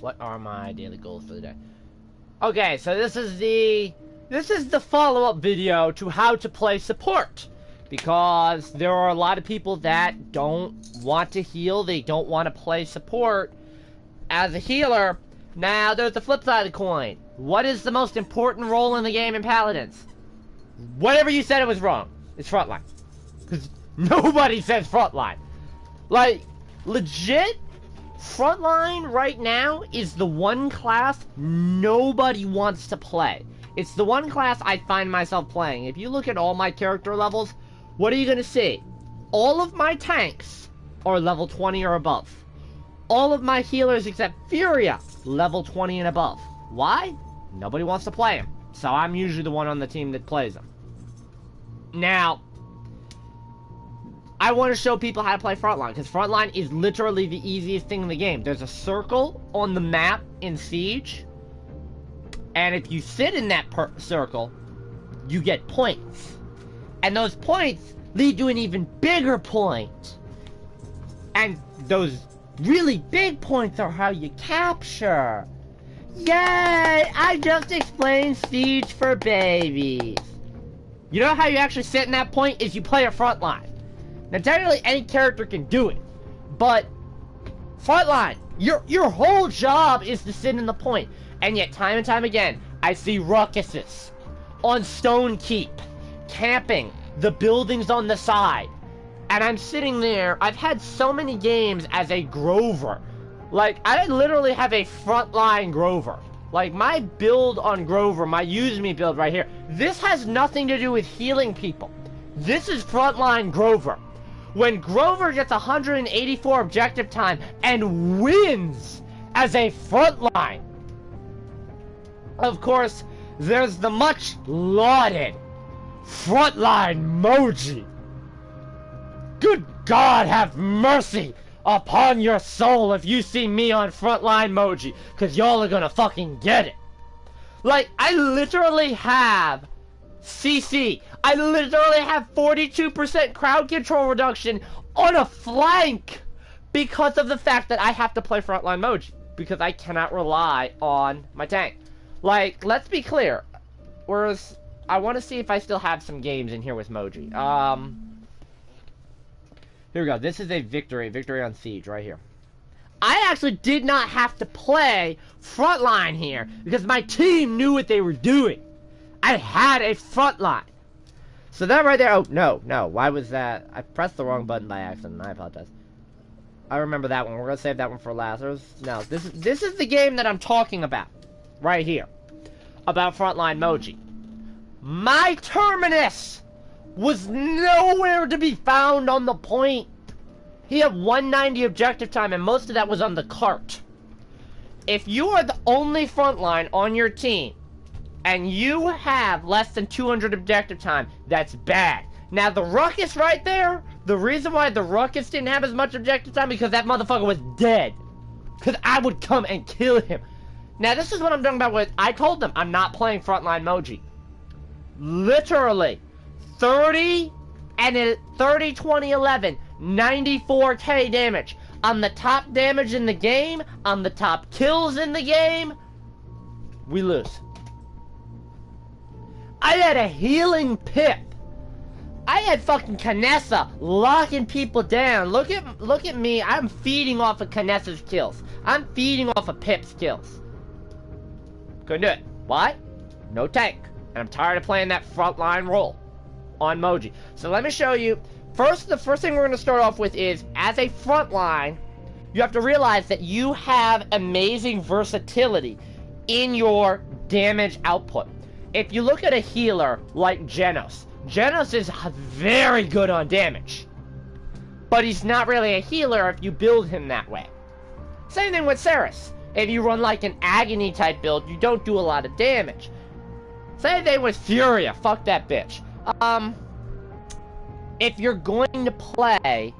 What are my daily goals for the day? Okay, so this is the follow-up video to how to play support. Because there are a lot of people that don't want to heal, they don't want to play support as a healer. Now, there's the flip side of the coin. What is the most important role in the game in Paladins? Whatever you said it was wrong. It's frontline. Because nobody says frontline. Like, legit, frontline right now is the one class nobody wants to play. It's the one class I find myself playing. If you look at all my character levels, what are you going to see? All of my tanks are level 20 or above. All of my healers except Furia, level 20 and above. Why? Nobody wants to play him. So I'm usually the one on the team that plays him. Now, I want to show people how to play frontline, because frontline is literally the easiest thing in the game. There's a circle on the map in Siege, and if you sit in that circle, you get points. And those points lead to an even bigger point. And those really big points are how you capture. Yay! I just explained Siege for babies. You know how you actually sit in that point? Is you play a frontline. Now, technically, any character can do it. But, frontline, your whole job is to sit in the point. And yet, time and time again, I see ruckuses on Stone Keep, camping the buildings on the side. And I'm sitting there. I've had so many games as a Grover. Like, I literally have a frontline Grover. Like, my build on Grover, my use me build right here, this has nothing to do with healing people. This is frontline Grover. When Grover gets 184 objective time and wins as a frontline. Of course, there's the much lauded frontline Moji. Good God, have mercy upon your soul if you see me on frontline Moji, because y'all are gonna fucking get it. Like, I literally have CC. I literally have 42% crowd control reduction on a flank because of the fact that I have to play frontline Moji, because I cannot rely on my tank. Like, let's be clear. Whereas, I want to see if I still have some games in here with Moji. Here we go. This is a victory on Siege right here. I actually did not have to play frontline here because my team knew what they were doing. I had a frontline. So that right there, oh, no. Why was that? I pressed the wrong button by accident. I apologize. I remember that one. We're going to save that one for last. No, this is the game that I'm talking about. Right here. About frontline Moji. My Terminus was nowhere to be found on the point. He had 190 objective time, and most of that was on the cart. If you are the only frontline on your team, and you have less than 200 objective time, that's bad. Now, the Ruckus right there, the reason why the Ruckus didn't have as much objective time, because that motherfucker was dead. Because I would come and kill him. Now, this is what I'm talking about with, I told them, I'm not playing frontline Moji. Literally, 30, 20, 11, 94k damage. I'm the top damage in the game. I'm the top kills in the game. We lose. I had a healing Pip. I had fucking Canessa locking people down. Look at me. I'm feeding off of Canessa's kills. I'm feeding off of Pip's kills. Couldn't do it. Why? No tank. And I'm tired of playing that frontline role on Moji. So let me show you. The first thing we're going to start off with is, as a frontline, you have to realize that you have amazing versatility in your damage output. If you look at a healer like Genos is very good on damage. But he's not really a healer if you build him that way. Same thing with Ceres. If you run like an Agony type build, you don't do a lot of damage. Same thing with Furia. Fuck that bitch. If you're going to play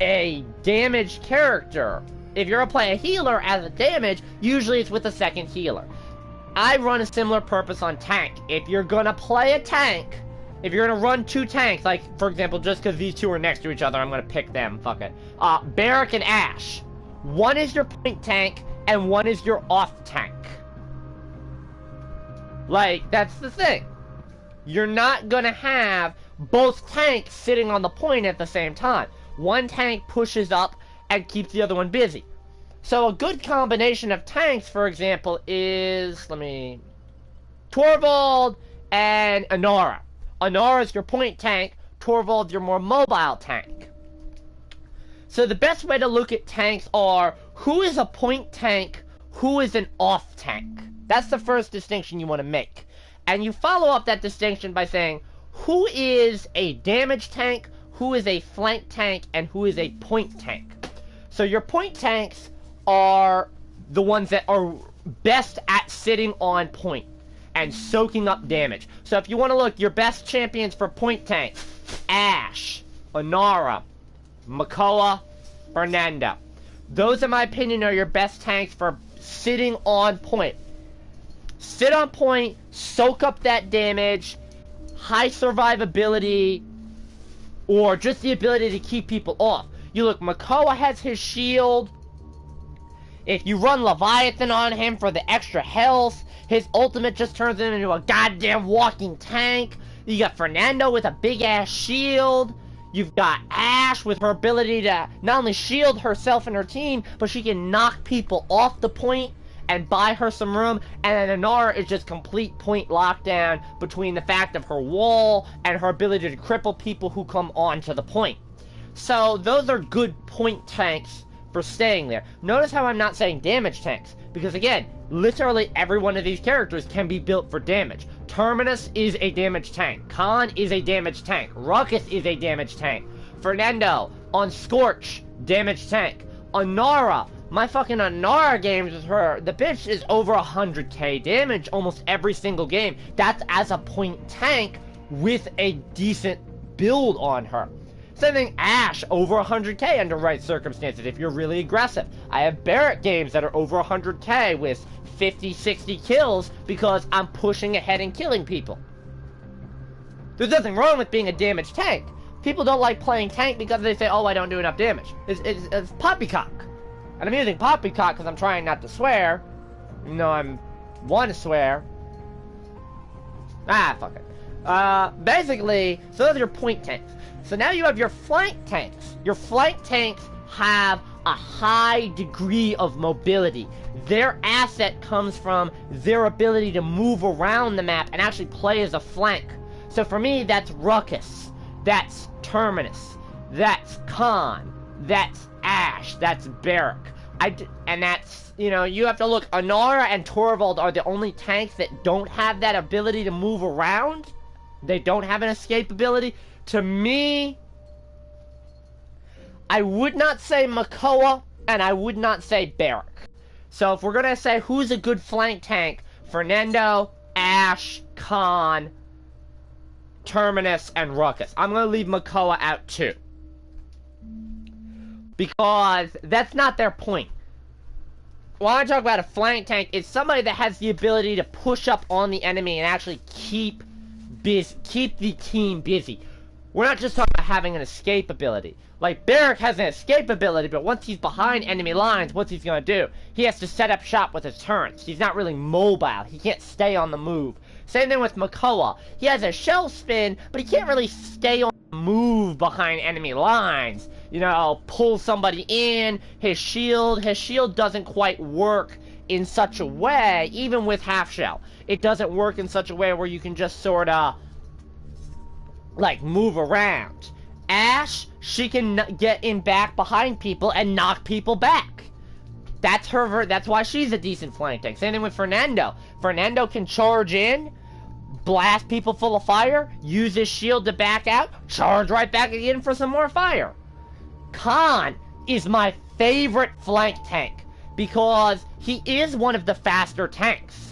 a damage character, if you're going to play a healer as a damage, usually it's with a second healer. I run a similar purpose on tank. If you're going to play a tank, if you're going to run two tanks, like, for example, just because these two are next to each other, I'm going to pick them. Fuck it. Barrack and Ash. One is your point tank, and one is your off tank. Like, that's the thing. You're not gonna have both tanks sitting on the point at the same time. One tank pushes up and keeps the other one busy. So a good combination of tanks, for example, is, Torvald and Inara. Inara is your point tank, Torvald your more mobile tank. So the best way to look at tanks are, who is a point tank, who is an off tank? That's the first distinction you want to make. And you follow up that distinction by saying, who is a damage tank, who is a flank tank, and who is a point tank. So your point tanks are the ones that are best at sitting on point and soaking up damage. So if you want to look, your best champions for point tank, Ashe, Inara, Makoa, Fernando. Those, in my opinion, are your best tanks for sitting on point. Sit on point, soak up that damage, high survivability, or just the ability to keep people off. You look, Makoa has his shield. If you run Leviathan on him for the extra health, his ultimate just turns him into a goddamn walking tank. You got Fernando with a big-ass shield. You've got Ashe with her ability to not only shield herself and her team, but she can knock people off the point and buy her some room. And then Inara is just complete point lockdown between the fact of her wall and her ability to cripple people who come onto the point. So those are good point tanks for staying there. Notice how I'm not saying damage tanks, because again, literally every one of these characters can be built for damage. Terminus is a damage tank. Khan is a damage tank. Ruckus is a damage tank. Fernando on Scorch, damage tank. Inara, my fucking Inara games with her, the bitch is over 100k damage almost every single game. That's as a point tank with a decent build on her. Same thing, Ashe, over 100k under right circumstances if you're really aggressive. I have Barrett games that are over 100k with 50, 60 kills because I'm pushing ahead and killing people. There's nothing wrong with being a damage tank. People don't like playing tank because they say, oh, I don't do enough damage. It's poppycock. And I'm using poppycock because I'm trying not to swear. Even though I want to swear. Ah, fuck it. Basically, so those are your point tanks. So now you have your flank tanks. Your flank tanks have a high degree of mobility. Their asset comes from their ability to move around the map and actually play as a flank. So for me, that's Ruckus. That's Terminus. That's Khan. That's Ashe. That's Barrack. And that's, you know, you have to look. Inara and Torvald are the only tanks that don't have that ability to move around. They don't have an escape ability. To me, I would not say Makoa, and I would not say Barrack. So if we're going to say who's a good flank tank, Fernando, Ashe, Khan, Terminus, and Ruckus. I'm going to leave Makoa out too. Because that's not their point. When I talk about a flank tank, it's somebody that has the ability to push up on the enemy and actually keep the team busy. We're not just talking about having an escape ability. Like, Barrack has an escape ability, but once he's behind enemy lines, what's he gonna do? He has to set up shop with his turrets. He's not really mobile. He can't stay on the move. Same thing with Makoa. He has a shell spin, but he can't really stay on the move behind enemy lines. You know, pull somebody in. His shield doesn't quite work in such a way, even with half shell. It doesn't work in such a way where you can just sorta like move around. Ashe, she can get in back behind people and knock people back. That's why she's a decent flank tank. Same thing with Fernando. Fernando can charge in, blast people full of fire, use his shield to back out, charge right back again for some more fire. Khan is my favorite flank tank because he is one of the faster tanks.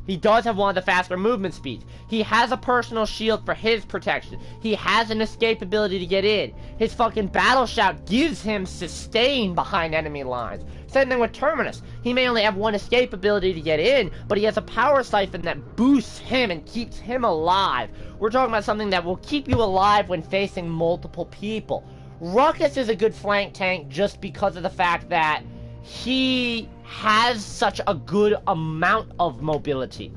He does have one of the faster movement speeds. He has a personal shield for his protection. He has an escape ability to get in. His fucking battle shout gives him sustain behind enemy lines. Same thing with Terminus. He may only have one escape ability to get in, but he has a power siphon that boosts him and keeps him alive. We're talking about something that will keep you alive when facing multiple people. Ruckus is a good flank tank just because of the fact that he has such a good amount of mobility.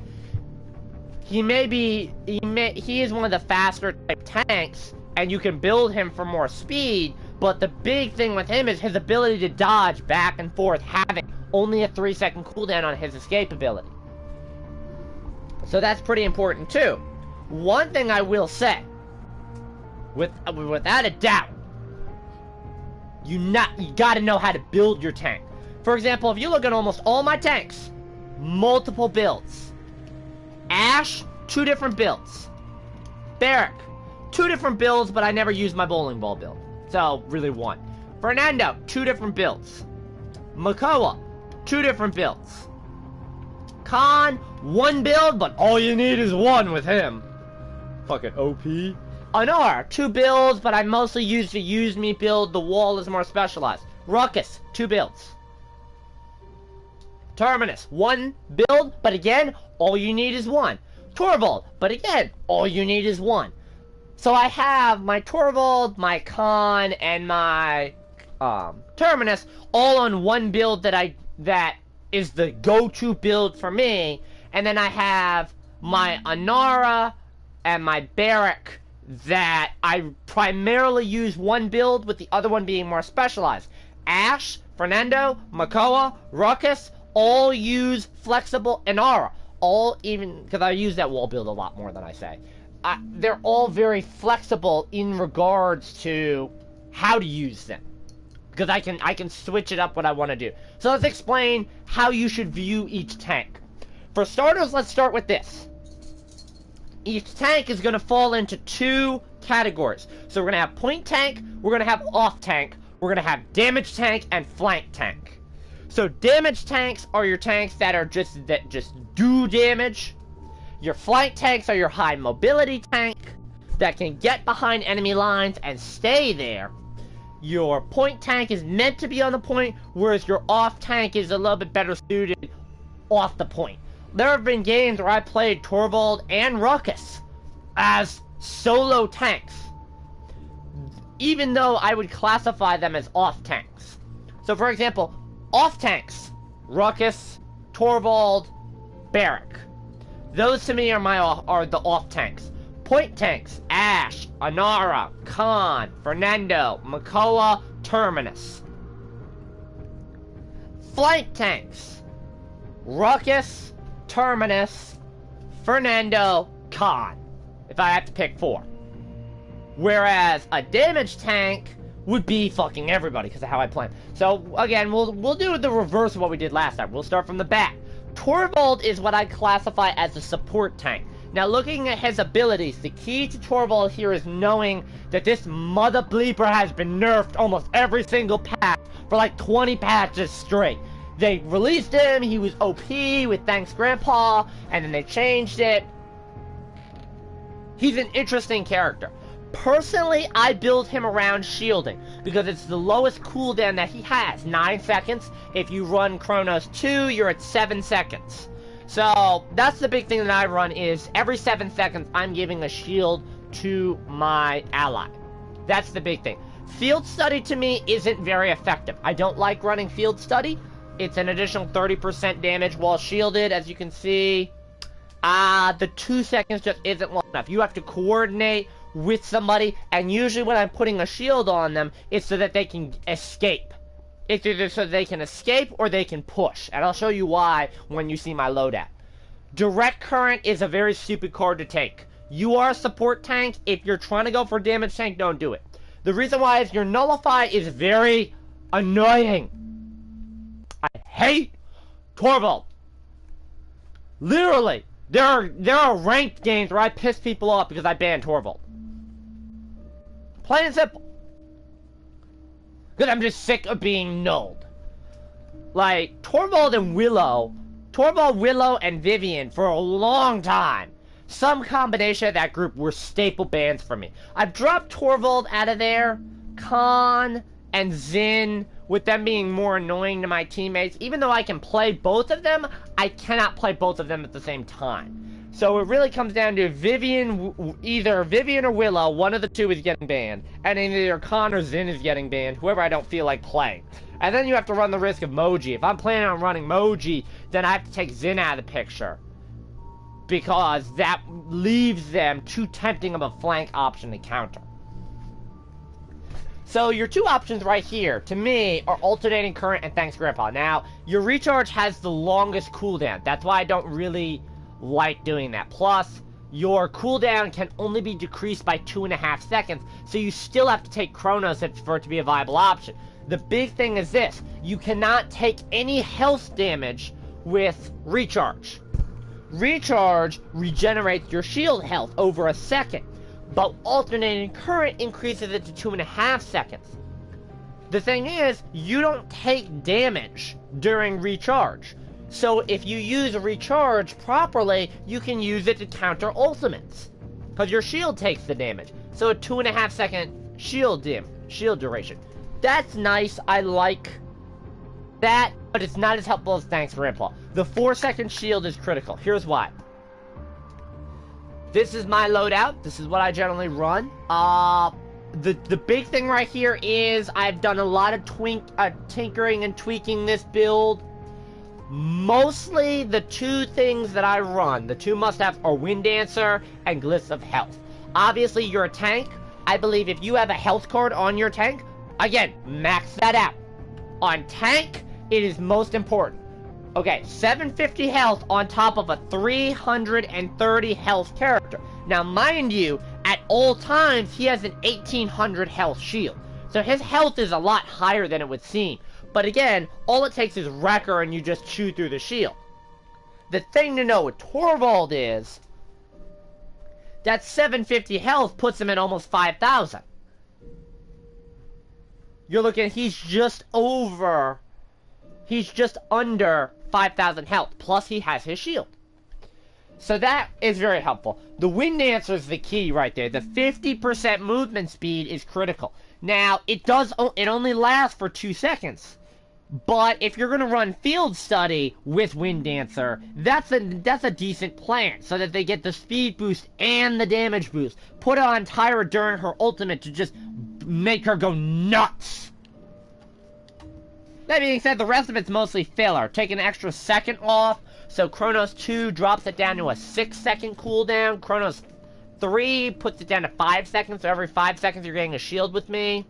He is one of the faster type tanks, and you can build him for more speed, but the big thing with him is his ability to dodge back and forth, having only a 3-second cooldown on his escape ability. So that's pretty important too. One thing I will say, without a doubt, you gotta know how to build your tank. For example, if you look at almost all my tanks, multiple builds. Ash, 2 different builds. Barrack, 2 different builds, but I never used my bowling ball build. So, really 1. Fernando, 2 different builds. Makoa, 2 different builds. Khan, 1 build, but all you need is 1 with him. Fucking OP. Anar, 2 builds, but I mostly use the use me build. The wall is more specialized. Ruckus, 2 builds. Terminus, 1 build, but again, all you need is 1. Torvald, but again, all you need is 1. So I have my Torvald, my Khan, and my Terminus all on 1 build that is the go-to build for me, and then I have my Anara and my Barrack that I primarily use 1 build, with the other one being more specialized. Ash, Fernando, Makoa, Ruckus, all use flexible Anara. All, even, because I use that wall build a lot more than I say. They're all very flexible in regards to how to use them. Because I can switch it up what I want to do. So let's explain how you should view each tank. For starters, let's start with this. Each tank is going to fall into 2 categories. So we're going to have point tank, we're going to have off tank, we're going to have damage tank, and flank tank. So damage tanks are your tanks that just do damage. Your flank tanks are your high mobility tank that can get behind enemy lines and stay there. Your point tank is meant to be on the point, whereas your off tank is a little bit better suited off the point. There have been games where I played Torvald and Ruckus as solo tanks, even though I would classify them as off tanks. So for example, off tanks, Ruckus, Torvald, Barrack. Those to me are the off tanks. Point tanks, Ash, Anara, Khan, Fernando, Makoa, Terminus. Flank tanks, Ruckus, Terminus, Fernando, Khan, if I have to pick 4. Whereas a damage tank would be fucking everybody because of how I play. So again, we'll do the reverse of what we did last time. We'll start from the back. Torvald is what I classify as a support tank. Now looking at his abilities, the key to Torvald here is knowing that this mother bleeper has been nerfed almost every single patch for like 20 patches straight. They released him, he was OP with Thanks Grandpa, and then they changed it. He's an interesting character. Personally, I build him around shielding, because it's the lowest cooldown that he has, 9 seconds. If you run Chronos 2, you're at 7 seconds. So, that's the big thing that I run, is every 7 seconds, I'm giving a shield to my ally. That's the big thing. Field Study, to me, isn't very effective. I don't like running Field Study. It's an additional 30% damage while shielded, as you can see. The 2 seconds just isn't long enough. You have to coordinate with somebody, and usually when I'm putting a shield on them, it's so that they can escape. It's either so they can escape or they can push, and I'll show you why when you see my loadout. Direct Current is a very stupid card to take. You are a support tank. If you're trying to go for damage tank, don't do it. The reason why is your Nullify is very annoying. I hate Torvald. Literally, there are ranked games where I piss people off because I ban Torvald. Plain and simple. Because I'm just sick of being nulled. Like, Torvald, Willow, and Vivian for a long time. Some combination of that group were staple bans for me. I've dropped Torvald out of there. Khan and Zin, with them being more annoying to my teammates. Even though I can play both of them, I cannot play both of them at the same time. So it really comes down to either Vivian or Willow, one of the two is getting banned. And then either Khan or Zin is getting banned, whoever I don't feel like playing. And then you have to run the risk of Moji. If I'm planning on running Moji, then I have to take Zin out of the picture. Because that leaves them too tempting of a flank option to counter. So your two options right here, to me, are alternating current and thanks Grandpa. Now, your recharge has the longest cooldown. That's why I don't really like doing that. Plus, your cooldown can only be decreased by 2.5 seconds, so you still have to take Chronos for it to be a viable option. The big thing is this: you cannot take any health damage with recharge. Recharge regenerates your shield health over a second, but alternating current increases it to 2.5 seconds. The thing is, you don't take damage during recharge. So if you use recharge properly, you can use it to counter ultimates. Because your shield takes the damage. So a 2.5 second shield duration. That's nice, I like that, but it's not as helpful as Thanks Grandpa. The 4-second shield is critical. Here's why. This is my loadout. This is what I generally run. The big thing right here is I've done a lot of tinkering and tweaking this build. Mostly the two things that I run, the two must-haves, are Wind Dancer and Glyphs of Health. Obviously, you're a tank. I believe if you have a health card on your tank, again, max that out. On tank, it is most important. Okay, 750 health on top of a 330 health character. Now, mind you, at all times, he has an 1800 health shield. So his health is a lot higher than it would seem. But again, all it takes is Wrecker and you just chew through the shield. The thing to know with Torvald is that 750 health puts him at almost 5,000. You're looking, he's just under 5,000 health, plus he has his shield. So that is very helpful. The Wind Dancer is the key right there. The 50% movement speed is critical. Now, it only lasts for 2 seconds. But if you're going to run Field Study with Wind Dancer, that's a decent plan, so that they get the speed boost and the damage boost. Put it on Tyra during her ultimate to just make her go nuts. That being said, the rest of it's mostly filler. Take an extra second off, so Chronos 2 drops it down to a 6-second cooldown. Chronos 3 puts it down to 5 seconds, so every 5 seconds you're getting a shield with me.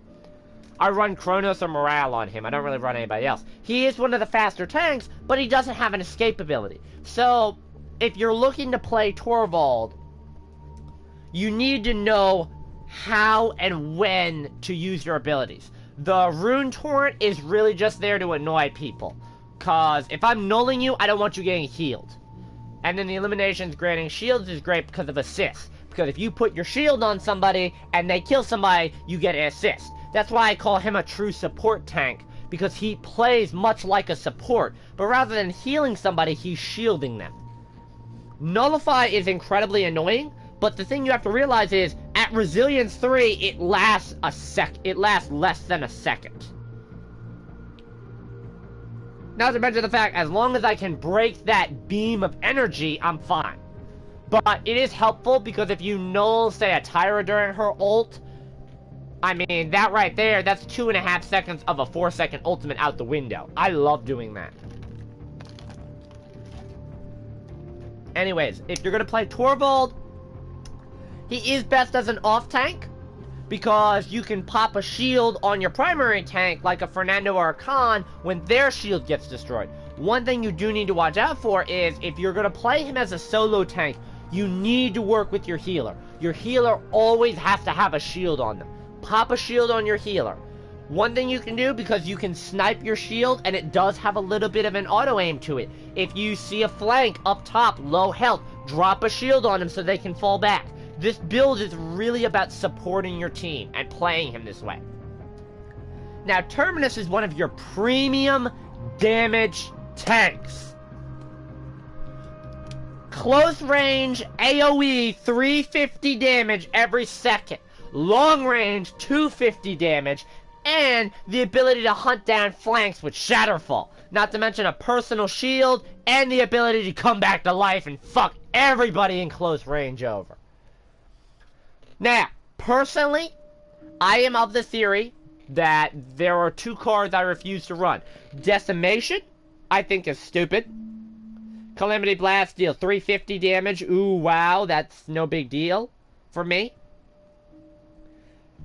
I run Chronos or Morale on him. I don't really run anybody else. He is one of the faster tanks, but he doesn't have an escape ability. So, if you're looking to play Torvald, you need to know how and when to use your abilities. The Rune Torrent is really just there to annoy people. Cause if I'm nulling you, I don't want you getting healed. And then the eliminations granting shields is great because of assists. Because if you put your shield on somebody and they kill somebody, you get an assist. That's why I call him a true support tank, because he plays much like a support, but rather than healing somebody, he's shielding them. Nullify is incredibly annoying, but the thing you have to realize is, at Resilience 3, it lasts less than a second. Not to mention the fact, as long as I can break that beam of energy, I'm fine. But it is helpful, because if you null, say, a Tyra during her ult, I mean, that right there, that's 2.5 seconds of a 4-second ultimate out the window. I love doing that. Anyways, if you're going to play Torvald, he is best as an off-tank, because you can pop a shield on your primary tank, like a Fernando or a Khan, when their shield gets destroyed. One thing you do need to watch out for is, if you're going to play him as a solo tank, you need to work with your healer. Your healer always has to have a shield on them. Pop a shield on your healer. One thing you can do, because you can snipe your shield, and it does have a little bit of an auto-aim to it. If you see a flank up top, low health, drop a shield on them so they can fall back. This build is really about supporting your team and playing him this way. Now, Terminus is one of your premium damage tanks. Close range, AoE, 350 damage every second. Long range, 250 damage, and the ability to hunt down flanks with Shatterfall. Not to mention a personal shield, and the ability to come back to life and fuck everybody in close range over. Now, personally, I am of the theory that there are 2 cards I refuse to run. Decimation, I think is stupid. Calamity Blast, deal 350 damage. Ooh, wow, that's no big deal for me.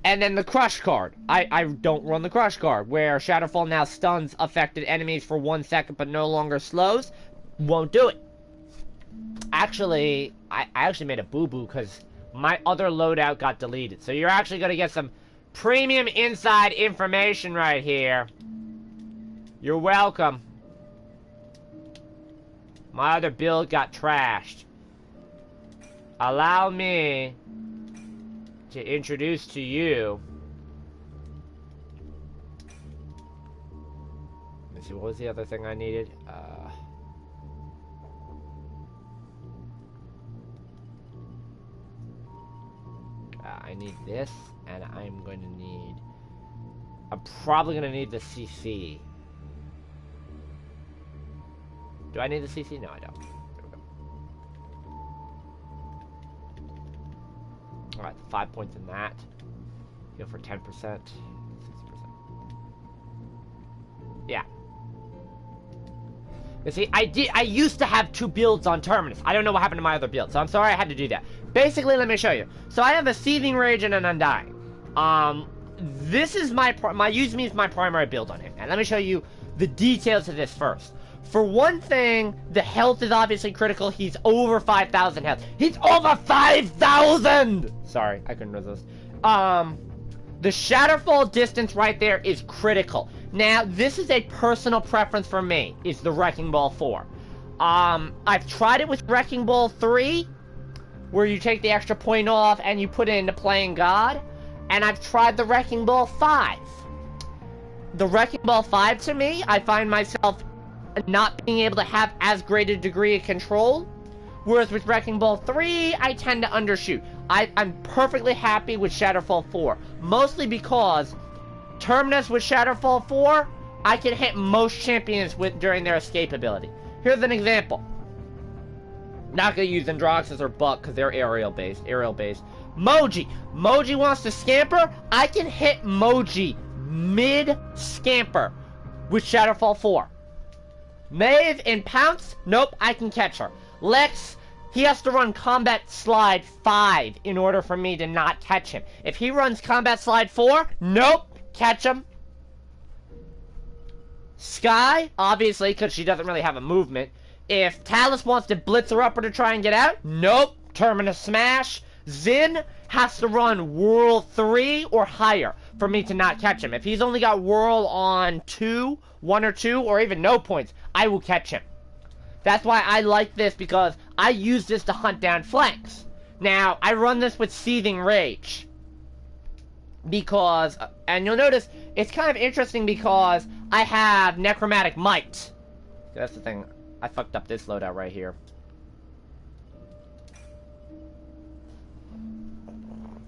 And then the Crush card. I don't run the Crush card, where Shadowfall now stuns affected enemies for 1 second but no longer slows. Won't do it. Actually, I actually made a boo-boo because my other loadout got deleted. So you're actually going to get some premium inside information right here. You're welcome. My other build got trashed. Allow me to introduce to you. Let's see, what was the other thing I needed? I need this, and I'm going to need... I'm probably going to need the CC. Do I need the CC? No, I don't. There we go. Alright, 5 points in that. Heal for 10%. 60%. Yeah. You see, I used to have 2 builds on Terminus. I don't know what happened to my other build, so I'm sorry I had to do that. Basically, let me show you. So I have a Seething Rage and an Undying. This is my Use Me is my primary build on him. And let me show you the details of this first. For one thing, the health is obviously critical. He's over 5,000 health. He's over 5,000! Sorry, I couldn't resist. The Shatterfall distance right there is critical. Now, this is a personal preference for me, is the Wrecking Ball 4. I've tried it with Wrecking Ball 3, where you take the extra point off and you put it into Playing God. And I've tried the Wrecking Ball 5. The Wrecking Ball 5, to me, I find myself not being able to have as great a degree of control. Whereas with Wrecking Ball 3, I tend to undershoot. I'm perfectly happy with Shatterfall 4. Mostly because Terminus with Shatterfall 4, I can hit most champions during their escape ability. Here's an example. Not gonna use Androxus or Buck because they're aerial based. Moji. Moji wants to scamper. I can hit Moji mid-scamper with Shatterfall 4. Maeve in Pounce. Nope, I can catch her. Lex, he has to run Combat Slide 5 in order for me to not catch him. If he runs Combat Slide 4, nope, catch him. Sky, obviously, because she doesn't really have a movement. If Talus wants to blitz her up or to try and get out, nope, Terminus Smash. Zin has to run Whirl 3 or higher for me to not catch him. If he's only got Whirl on 1 or 2, or even no points, I will catch him. That's why I like this, because I use this to hunt down flanks. Now, I run this with Seething Rage. Because, and you'll notice, it's kind of interesting because I have Necromantic Might. That's the thing. I fucked up this loadout right here.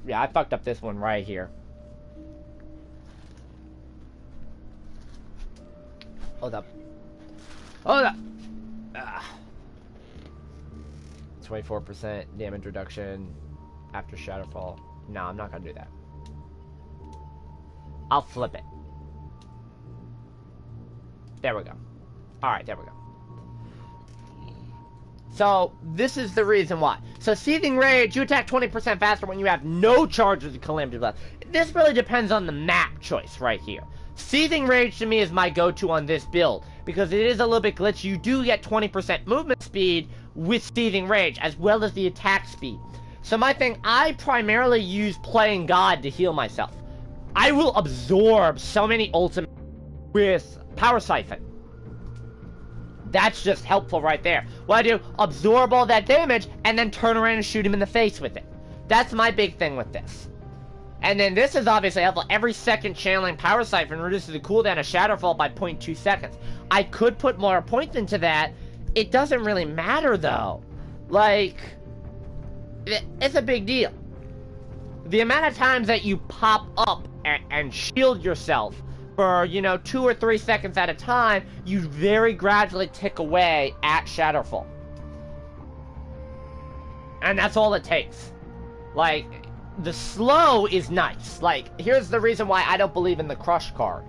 Yeah, I fucked up this one right here. Hold up. Hold up! 24% damage reduction after Shatterfall. No, I'm not gonna do that. I'll flip it. There we go. Alright, there we go. So, this is the reason why. So, Seething Rage, you attack 20% faster when you have no charges of Calamity Blast. This really depends on the map choice right here. Seething Rage to me is my go-to on this build, because it is a little bit glitchy. You do get 20% movement speed with Seething Rage, as well as the attack speed. So my thing, I primarily use Playing God to heal myself. I will absorb so many ultimates with Power Siphon. That's just helpful right there. What I do, absorb all that damage, and then turn around and shoot him in the face with it. That's my big thing with this. And then this is obviously helpful. Every second channeling Power Siphon reduces the cooldown of Shadowfall by 0.2 seconds. I could put more points into that. It doesn't really matter, though. Like, it's a big deal. The amount of times that you pop up and shield yourself for, 2 or 3 seconds at a time, you very gradually tick away at Shadowfall. And that's all it takes. Like, the slow is nice. Like, here's the reason why I don't believe in the crush card.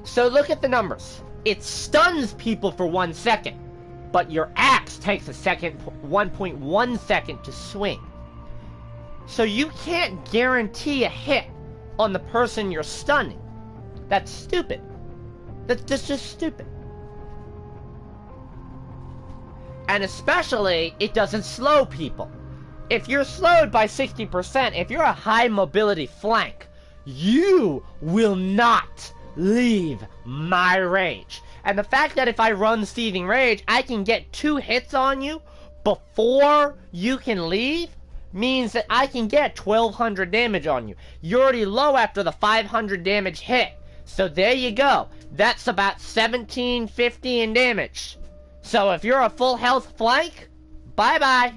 So look at the numbers. It stuns people for 1 second, but your axe takes 1.1 second to swing. So you can't guarantee a hit on the person you're stunning. That's stupid. That's just stupid. And especially, it doesn't slow people. If you're slowed by 60%, if you're a high mobility flank, you will not leave my range. And the fact that if I run Seething Rage, I can get 2 hits on you before you can leave, means that I can get 1200 damage on you. You're already low after the 500 damage hit. So there you go. That's about 1750 in damage. So if you're a full health flank, bye-bye.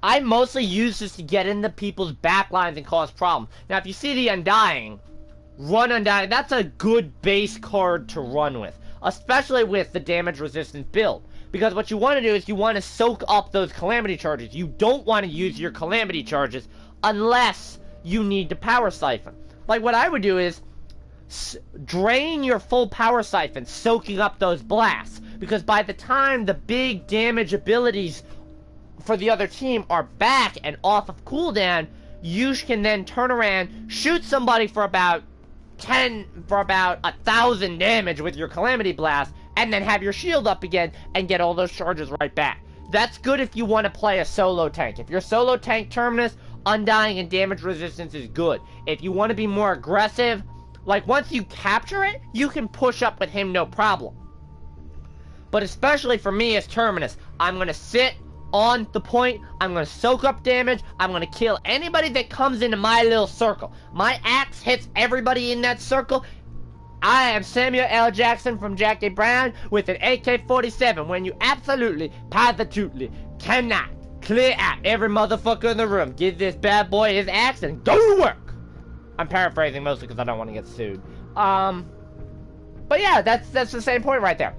I mostly use this to get into people's backlines and cause problems. Now, if you see the Undying, run Undying. That's a good base card to run with, especially with the damage resistant build. Because what you want to do is you want to soak up those Calamity charges. You don't want to use your Calamity charges unless you need to Power Siphon. Like, what I would do is drain your full Power Siphon, soaking up those blasts. Because by the time the big damage abilities for the other team are back and off of cooldown, you can then turn around, shoot somebody for about 1,000 damage with your Calamity Blast, and then have your shield up again and get all those charges right back. That's good if you want to play a solo tank. If you're solo tank Terminus, Undying and damage resistance is good. If you want to be more aggressive, like once you capture it, you can push up with him no problem. But especially for me as Terminus, I'm going to sit on the point, I'm going to soak up damage, I'm going to kill anybody that comes into my little circle. My axe hits everybody in that circle. I am Samuel L. Jackson from Jackie Brown with an AK-47 when you absolutely, positively cannot clear out every motherfucker in the room. Give this bad boy his axe and go to work. I'm paraphrasing mostly because I don't want to get sued. But yeah, that's the same point right there.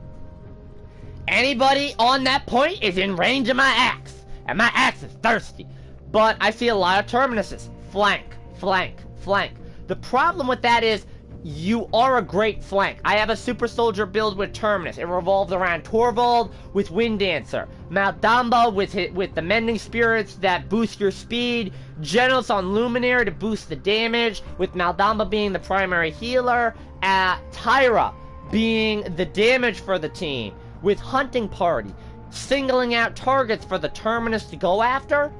Anybody on that point is in range of my axe, and my axe is thirsty. But I see a lot of Terminuses. Flank, flank, flank. The problem with that is, you are a great flank. I have a Super Soldier build with Terminus. It revolves around Torvald with Wind Dancer, Maldamba with the Mending Spirits that boost your speed, Genos on Luminary to boost the damage, with Maldamba being the primary healer, Tyra being the damage for the team, with Hunting Party, singling out targets for the Terminus to go after.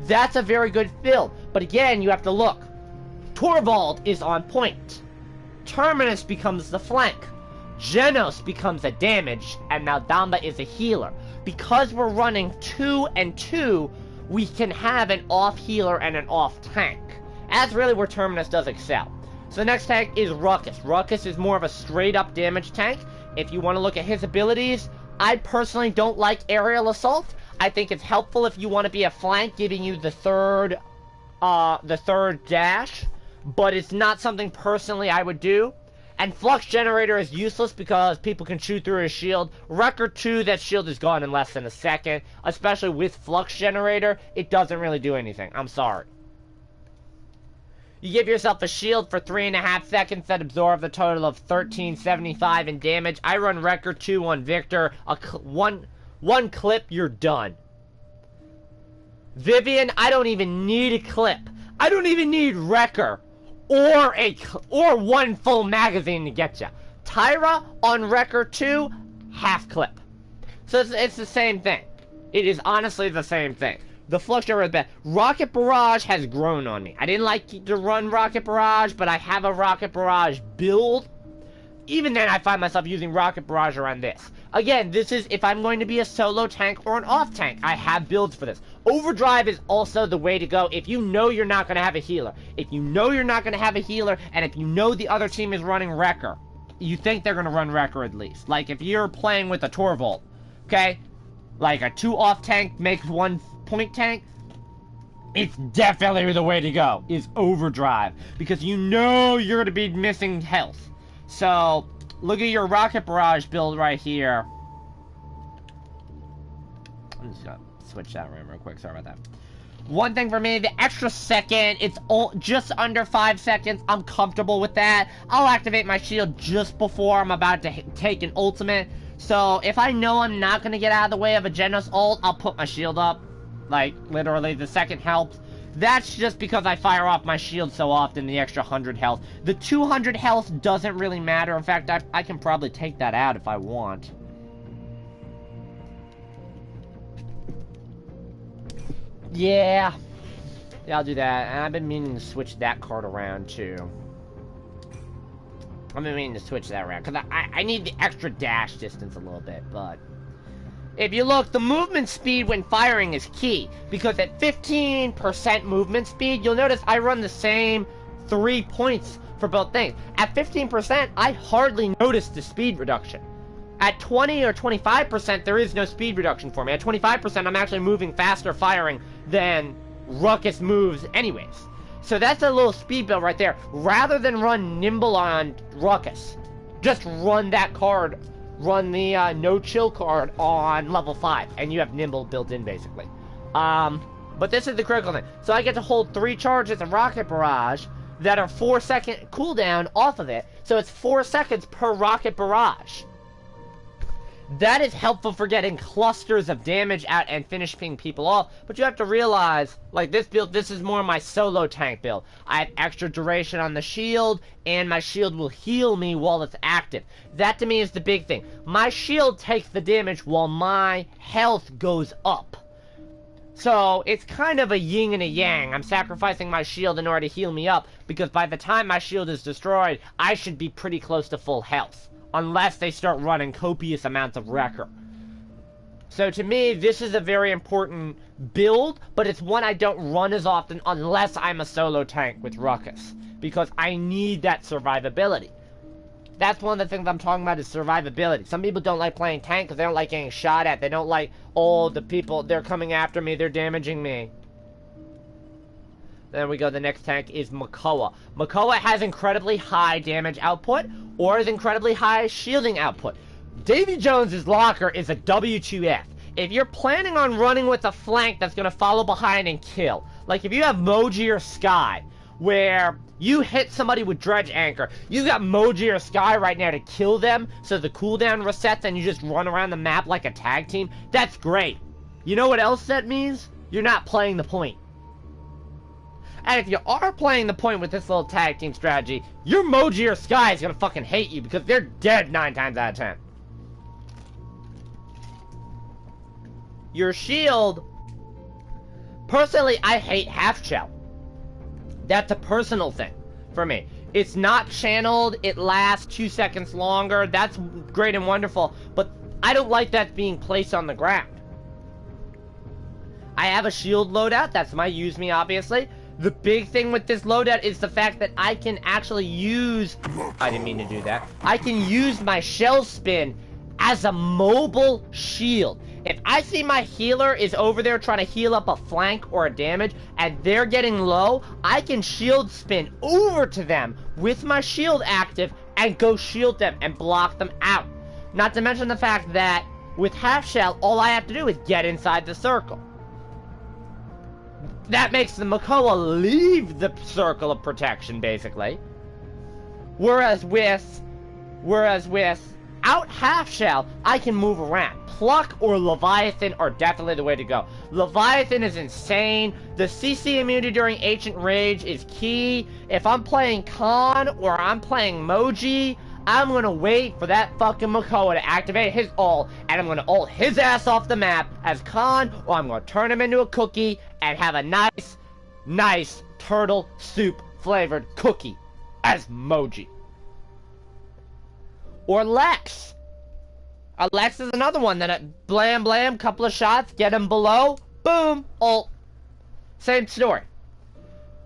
That's a very good build. But again, you have to look. Torvald is on point. Terminus becomes the flank. Genos becomes a damage, and Maldamba is a healer. Because we're running 2 and 2, we can have an off healer and an off tank. That's really where Terminus does excel. So the next tank is Ruckus. Ruckus is more of a straight up damage tank. If you want to look at his abilities, I personally don't like Aerial Assault. I think it's helpful if you want to be a flank, giving you the third dash. But it's not something personally I would do. And Flux Generator is useless because people can shoot through his shield. Record 2, that shield is gone in less than a second. Especially with Flux Generator, it doesn't really do anything. I'm sorry. You give yourself a shield for 3.5 seconds that absorbs a total of 1375 in damage. I run Record 2 on Victor. One clip, you're done. Vivian, I don't even need a clip. I don't even need Wrecker or one full magazine to get you. Tyra on Wrecker 2, half clip. So it's the same thing. It is honestly the same thing. The Flux Generator is bad. Rocket Barrage has grown on me. I didn't like to run Rocket Barrage, but I have a Rocket Barrage build. Even then, I find myself using Rocket Barrage around this. Again, this is if I'm going to be a solo tank or an off tank. I have builds for this. Overdrive is also the way to go if you know you're not going to have a healer. If you know you're not going to have a healer, and if you know the other team is running Wrecker, you think they're going to run Wrecker at least. Like if you're playing with a Torvald, okay? Like a 2 off tank makes 1 point tank. It's definitely the way to go, is Overdrive. Because you know you're going to be missing health. So, look at your Rocket Barrage build right here. I'm just gonna switch that around real quick. Sorry about that. One thing for me, the extra second, it's all just under 5 seconds. I'm comfortable with that. I'll activate my shield just before I'm about to take an ultimate. So if I know I'm not going to get out of the way of a Genos ult, I'll put my shield up. Like, literally, the second helps. That's just because I fire off my shield so often, the extra 100 health. The 200 health doesn't really matter. In fact, I can probably take that out if I want. Yeah, I'll do that. And I've been meaning to switch that card around, too. I've been meaning to switch that around, because I need the extra dash distance a little bit, but... If you look, the movement speed when firing is key, because at 15% movement speed, you'll notice I run the same 3 points for both things. At 15%, I hardly notice the speed reduction. At 20 or 25%, there is no speed reduction for me. At 25%, I'm actually moving faster firing than Ruckus moves anyways. So that's a little speed build right there. Rather than run Nimble on Ruckus, just run that card, run the No Chill card on level 5, and you have Nimble built in, basically. But this is the critical thing. So I get to hold 3 charges of Rocket Barrage that are 4-second cooldown off of it, so it's 4 seconds per Rocket Barrage. That is helpful for getting clusters of damage out and finishing people off, but you have to realize, like this build, this is more my solo tank build. I have extra duration on the shield, and my shield will heal me while it's active. That to me is the big thing. My shield takes the damage while my health goes up. So, it's kind of a yin and a yang. I'm sacrificing my shield in order to heal me up, because by the time my shield is destroyed, I should be pretty close to full health. Unless they start running copious amounts of Wrecker. So to me, this is a very important build, but it's one I don't run as often unless I'm a solo tank with Ruckus. Because I need that survivability. That's one of the things I'm talking about is survivability. Some people don't like playing tank because they don't like getting shot at. They don't like, oh, the people, they're coming after me, they're damaging me. Then we go, the next tank is Makoa. Makoa has incredibly high damage output, or is incredibly high shielding output. Davy Jones's locker is a W2F. If you're planning on running with a flank that's going to follow behind and kill, like if you have Moji or Sky, where you hit somebody with Dredge Anchor, you got Moji or Sky right now to kill them, so the cooldown resets and you just run around the map like a tag team, that's great. You know what else that means? You're not playing the point. And if you are playing the point with this little tag team strategy, your Moji or Sky is gonna fucking hate you because they're dead 9 times out of 10. Your shield... Personally, I hate half shell. That's a personal thing for me. It's not channeled, it lasts 2 seconds longer, that's great and wonderful, but I don't like that being placed on the ground. I have a shield loadout, that's my use me obviously. The big thing with this loadout is the fact that I can actually use... I didn't mean to do that. I can use my shell spin as a mobile shield. If I see my healer is over there trying to heal up a flank or a damage, and they're getting low, I can shield spin over to them with my shield active and go shield them and block them out. Not to mention the fact that with half shell, all I have to do is get inside the circle. That makes the Makoa leave the circle of protection, basically. Whereas without half shell, I can move around. Pluck or Leviathan are definitely the way to go. Leviathan is insane. The CC immunity during Ancient Rage is key. If I'm playing Khan or I'm playing Moji, I'm gonna wait for that fucking Makoa to activate his ult, and I'm gonna ult his ass off the map as Khan, or I'm gonna turn him into a cookie and have a nice turtle soup flavored cookie as Moji. Or Lex. Lex is another one that blam blam, couple of shots, get him below, boom, ult. Same story.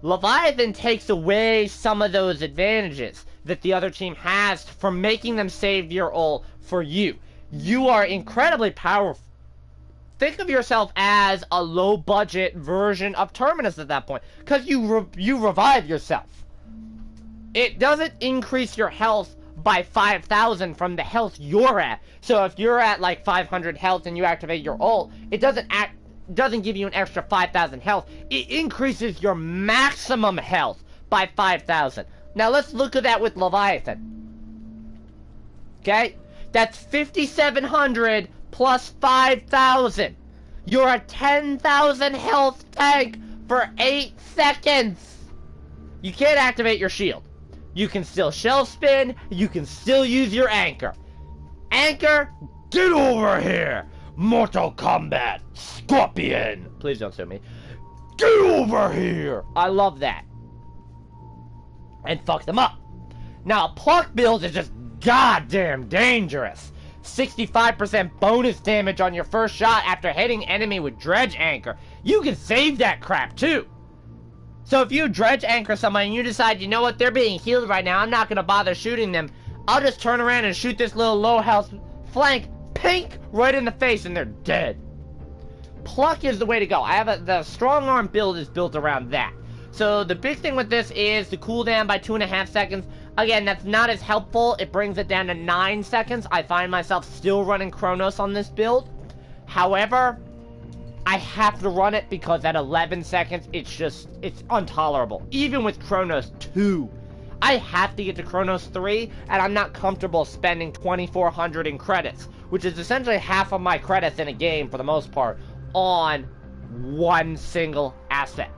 Leviathan takes away some of those advantages that the other team has from making them save your ult for you. You are incredibly powerful. Think of yourself as a low-budget version of Terminus at that point, because you revive yourself. It doesn't increase your health by 5,000 from the health you're at. So if you're at like 500 health and you activate your ult, it doesn't doesn't give you an extra 5,000 health. It increases your maximum health by 5,000. Now let's look at that with Leviathan. Okay? That's 5,700 plus 5,000. You're a 10,000 health tank for 8 seconds. You can't activate your shield. You can still shelf spin. You can still use your anchor. Anchor, get over here. Mortal Kombat, Scorpion. Please don't sue me. Get over here. I love that. And fuck them up. Now, pluck build is just goddamn dangerous. 65% bonus damage on your first shot after hitting enemy with dredge anchor. You can save that crap too. So if you dredge anchor someone and you decide, you know what, they're being healed right now, I'm not gonna bother shooting them, I'll just turn around and shoot this little low health flank, pink, right in the face, and they're dead. Pluck is the way to go. I have the strong arm build is built around that. So the big thing with this is the cooldown by 2.5 seconds. Again, that's not as helpful. It brings it down to 9 seconds. I find myself still running Chronos on this build. However, I have to run it because at 11 seconds, it's intolerable. Even with Chronos 2. I have to get to Chronos 3, and I'm not comfortable spending 2,400 in credits, which is essentially half of my credits in a game, for the most part, on one single asset.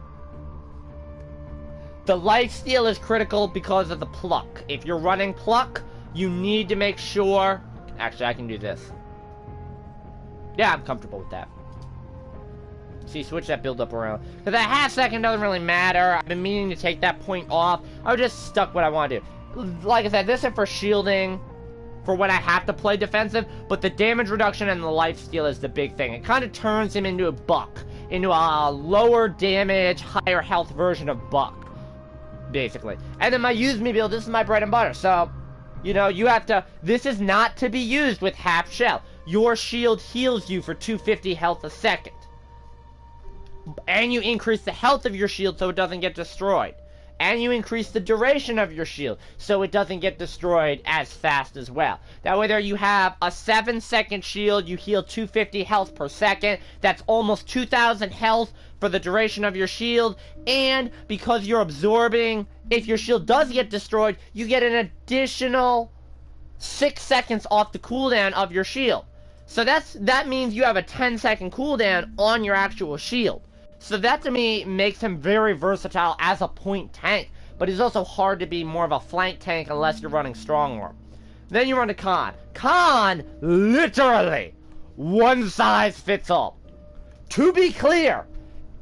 The lifesteal is critical because of the pluck. If you're running pluck, you need to make sure... Actually, I can do this. Yeah, I'm comfortable with that. See, switch that build up around. Because that half second doesn't really matter. I've been meaning to take that point off. I just stuck what I want to do. Like I said, this is for shielding, for when I have to play defensive, but the damage reduction and the lifesteal is the big thing. It kind of turns him into a Buck. Into a lower damage, higher health version of Buck. Basically. And then my use me build, this is my bread and butter. So, you know, you have to... This is not to be used with half shell. Your shield heals you for 250 health a second. And you increase the health of your shield so it doesn't get destroyed. And you increase the duration of your shield so it doesn't get destroyed as fast as well. Now, whether you have a 7-second shield, you heal 250 health per second. That's almost 2,000 health for the duration of your shield. And because you're absorbing, if your shield does get destroyed, you get an additional 6 seconds off the cooldown of your shield. So that means you have a 10-second cooldown on your actual shield. So that, to me, makes him very versatile as a point tank. But he's also hard to be more of a flank tank unless you're running strong arm. Then you run to Khan. Khan, literally, one size fits all. To be clear,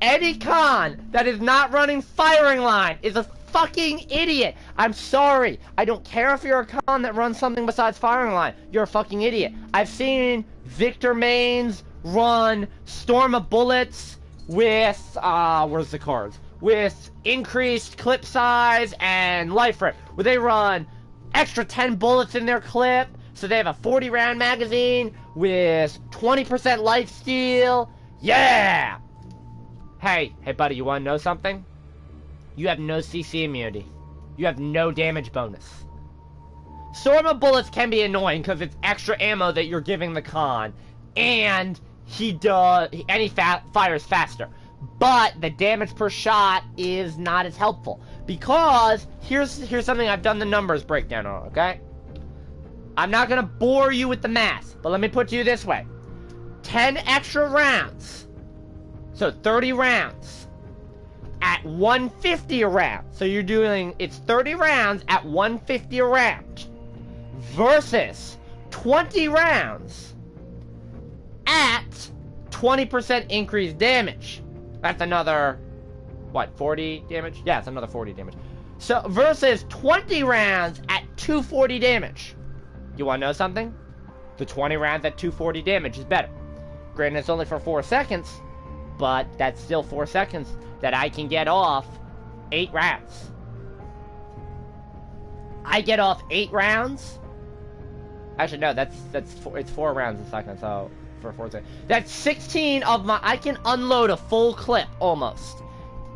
any Khan that is not running firing line is a fucking idiot. I'm sorry. I don't care if you're a Khan that runs something besides firing line. You're a fucking idiot. I've seen Victor Mains run Storm of Bullets with, where's the cards? With increased clip size and life rate, where they run extra 10 bullets in their clip, so they have a 40-round magazine with 20% life steal. Yeah! Hey buddy, you wanna know something? You have no CC immunity. You have no damage bonus. Storm of Bullets can be annoying because it's extra ammo that you're giving the Khan, and he fires faster. But the damage per shot is not as helpful because here's something I've done the numbers breakdown on. Okay, I'm not gonna bore you with the math, but let me put you this way: 10 extra rounds, so 30 rounds at 150 a round. So you're doing, it's 30 rounds at 150 a round versus 20 rounds at 20% increased damage. That's another, what, 40 damage? Yeah, it's another 40 damage. So, versus 20 rounds at 240 damage. You wanna know something? The 20 rounds at 240 damage is better. Granted, it's only for 4 seconds, but that's still 4 seconds that I can get off 8 rounds. I get off 8 rounds. Actually, no, it's 4 rounds a second, so for 4 seconds. That's 16 of my, I can unload a full clip almost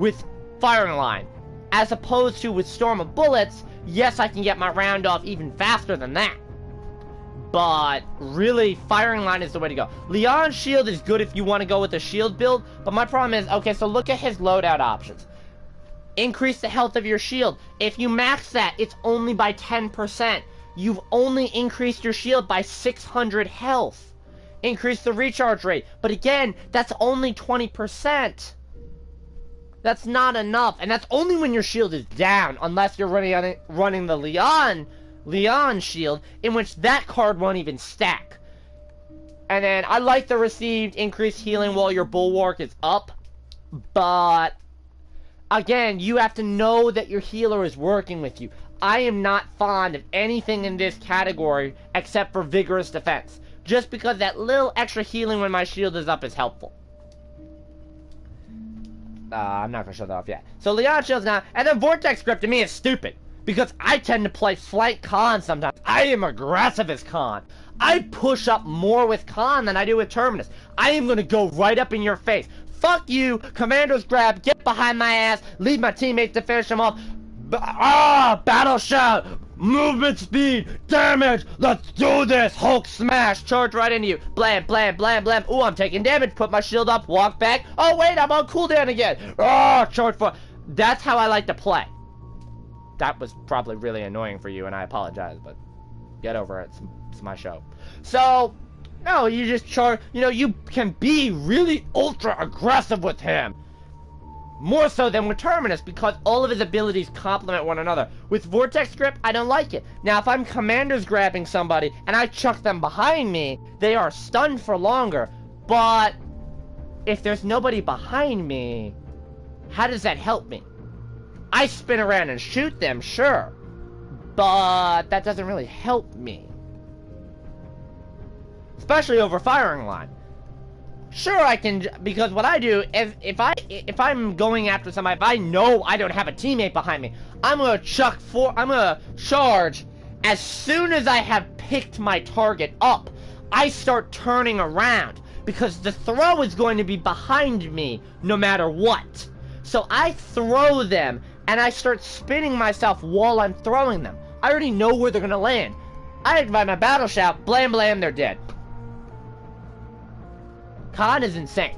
with firing line. As opposed to with Storm of Bullets, yes, I can get my round off even faster than that. but really, firing line is the way to go. Leon's shield is good if you want to go with a shield build, but my problem is, okay, so look at his loadout options. Increase the health of your shield. If you max that, it's only by 10%. You've only increased your shield by 600 health. Increase the recharge rate. But again, that's only 20%. That's not enough. And that's only when your shield is down, unless you're running the Leon shield, in which that card won't even stack. And then I like the received increased healing while your bulwark is up, but again, you have to know that your healer is working with you. I am not fond of anything in this category except for vigorous defense, just because that little extra healing when my shield is up is helpful. I'm not gonna show that off yet. So Leon shield's now, and then Vortex Grip to me is stupid, because I tend to play flank Khan sometimes. I am aggressive as Khan. I push up more with Khan than I do with Terminus. I am gonna go right up in your face. Fuck you, Commander's Grab, get behind my ass, leave my teammates to finish them off. Battle Shout, movement speed, damage, let's do this, Hulk smash, charge right into you, blam, blam, blam, blam, ooh, I'm taking damage, put my shield up, walk back, oh wait, I'm on cooldown again, charge for, that's how I like to play. That was probably really annoying for you, and I apologize, but get over it, it's my show. So, no, you just charge, you know, you can be really ultra aggressive with him. More so than with Terminus, because all of his abilities complement one another. With Vortex Grip, I don't like it. Now, if I'm Commander's grabbing somebody, and I chuck them behind me, they are stunned for longer. But, if there's nobody behind me, how does that help me? I spin around and shoot them, sure. But, that doesn't really help me. Especially over firing line. Sure, I can, because what I do, if I'm going after somebody, if I know I don't have a teammate behind me, I'm gonna charge. As soon as I have picked my target up, I start turning around, because the throw is going to be behind me, no matter what. So I throw them, and I start spinning myself while I'm throwing them. I already know where they're gonna land. I activate my Battle Shout, blam blam, they're dead. Khan is insane.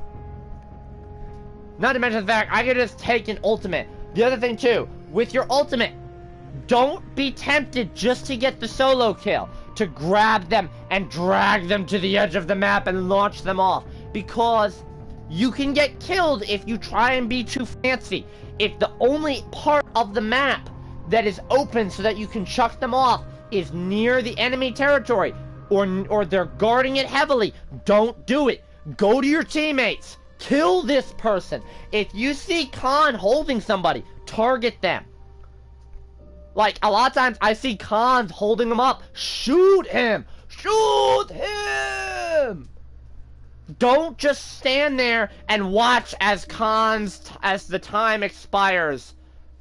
Not to mention the fact, I could just take an ultimate. The other thing too, with your ultimate, don't be tempted just to get the solo kill, to grab them and drag them to the edge of the map and launch them off. Because you can get killed if you try and be too fancy. If the only part of the map that is open so that you can chuck them off is near the enemy territory, or they're guarding it heavily, don't do it. Go to your teammates. Kill this person. If you see Khan holding somebody, target them. Like, a lot of times I see Khans holding them up. Shoot him. Shoot him. Don't just stand there and watch as the time expires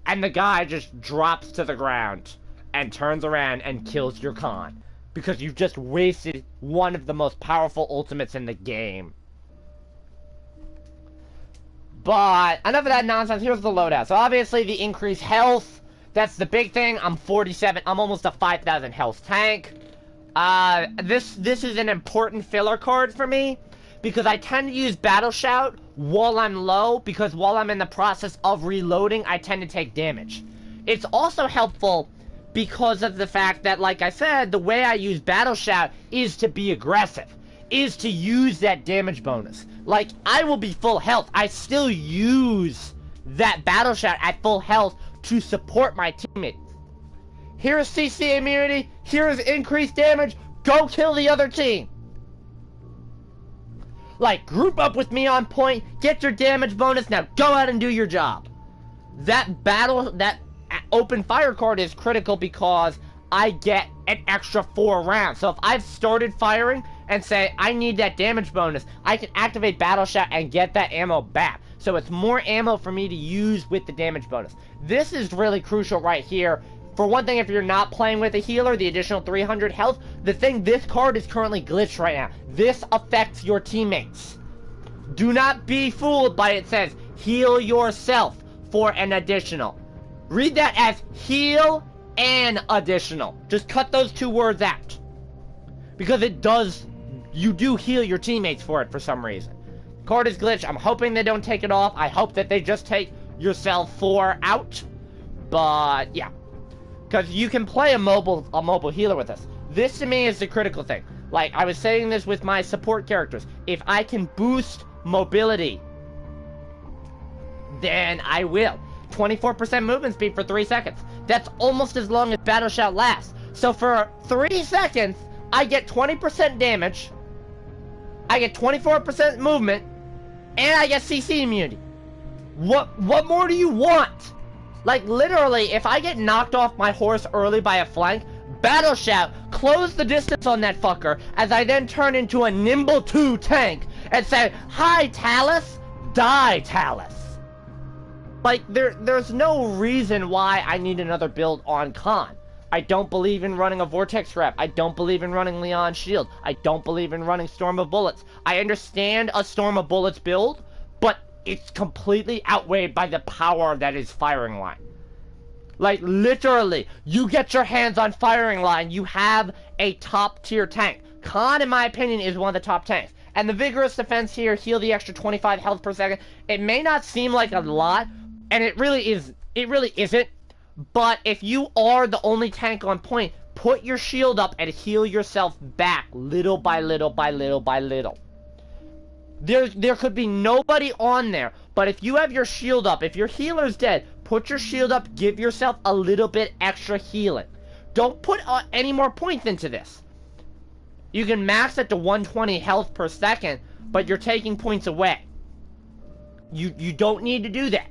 and the guy just drops to the ground and turns around and kills your Khan. Because you've just wasted one of the most powerful ultimates in the game. But, enough of that nonsense, here's the loadout. So obviously the increased health, that's the big thing. I'm 47, I'm almost a 5,000 health tank. This is an important filler card for me, because I tend to use Battle Shout while I'm low, because while I'm in the process of reloading, I tend to take damage. It's also helpful because of the fact that, like I said, the way I use Battle Shout is to be aggressive, is to use that damage bonus. Like, I will be full health, I still use that Battle Shout at full health to support my teammates. Here's CC immunity, here's increased damage, go kill the other team. Like, group up with me on point, get your damage bonus, now go out and do your job. That open fire card is critical because I get an extra 4 rounds. So if I've started firing and say, I need that damage bonus, I can activate Battle Shout and get that ammo back. So it's more ammo for me to use with the damage bonus. This is really crucial right here. For one thing, if you're not playing with a healer, the additional 300 health, this card is currently glitched right now. This affects your teammates. Do not be fooled by it says, heal yourself for an additional. Read that as heal and additional. Just cut those 2 words out. Because it does, you do heal your teammates for it for some reason. Card is glitched. I'm hoping they don't take it off. I hope that they just take yourself 4 out. But yeah, because you can play a mobile healer with this. This to me is the critical thing. Like I was saying this with my support characters. If I can boost mobility, then I will. 24% movement speed for 3 seconds. That's almost as long as Battle Shout lasts. So for 3 seconds, I get 20% damage, I get 24% movement, and I get CC immunity. What more do you want? Like, literally, if I get knocked off my horse early by a flank, Battle Shout, close the distance on that fucker, as I then turn into a Nimble 2 tank, and say, "Hi, Talus, die, Talus." Like, there's no reason why I need another build on Khan. I don't believe in running a Vortex Rep. I don't believe in running Leon's Shield. I don't believe in running Storm of Bullets. I understand a Storm of Bullets build, but it's completely outweighed by the power that is Firing Line. Like, literally, you get your hands on Firing Line, you have a top-tier tank. Khan, in my opinion, is one of the top tanks. And the Vigorous Defense here, heal the extra 25 health per second. It may not seem like a lot, and it really isn't. But if you are the only tank on point, put your shield up and heal yourself back little by little by little by little. There could be nobody on there, but if you have your shield up, if your healer's dead, put your shield up, give yourself a little bit extra healing. Don't put any more points into this. You can max it to 120 health per second, but you're taking points away. You don't need to do that.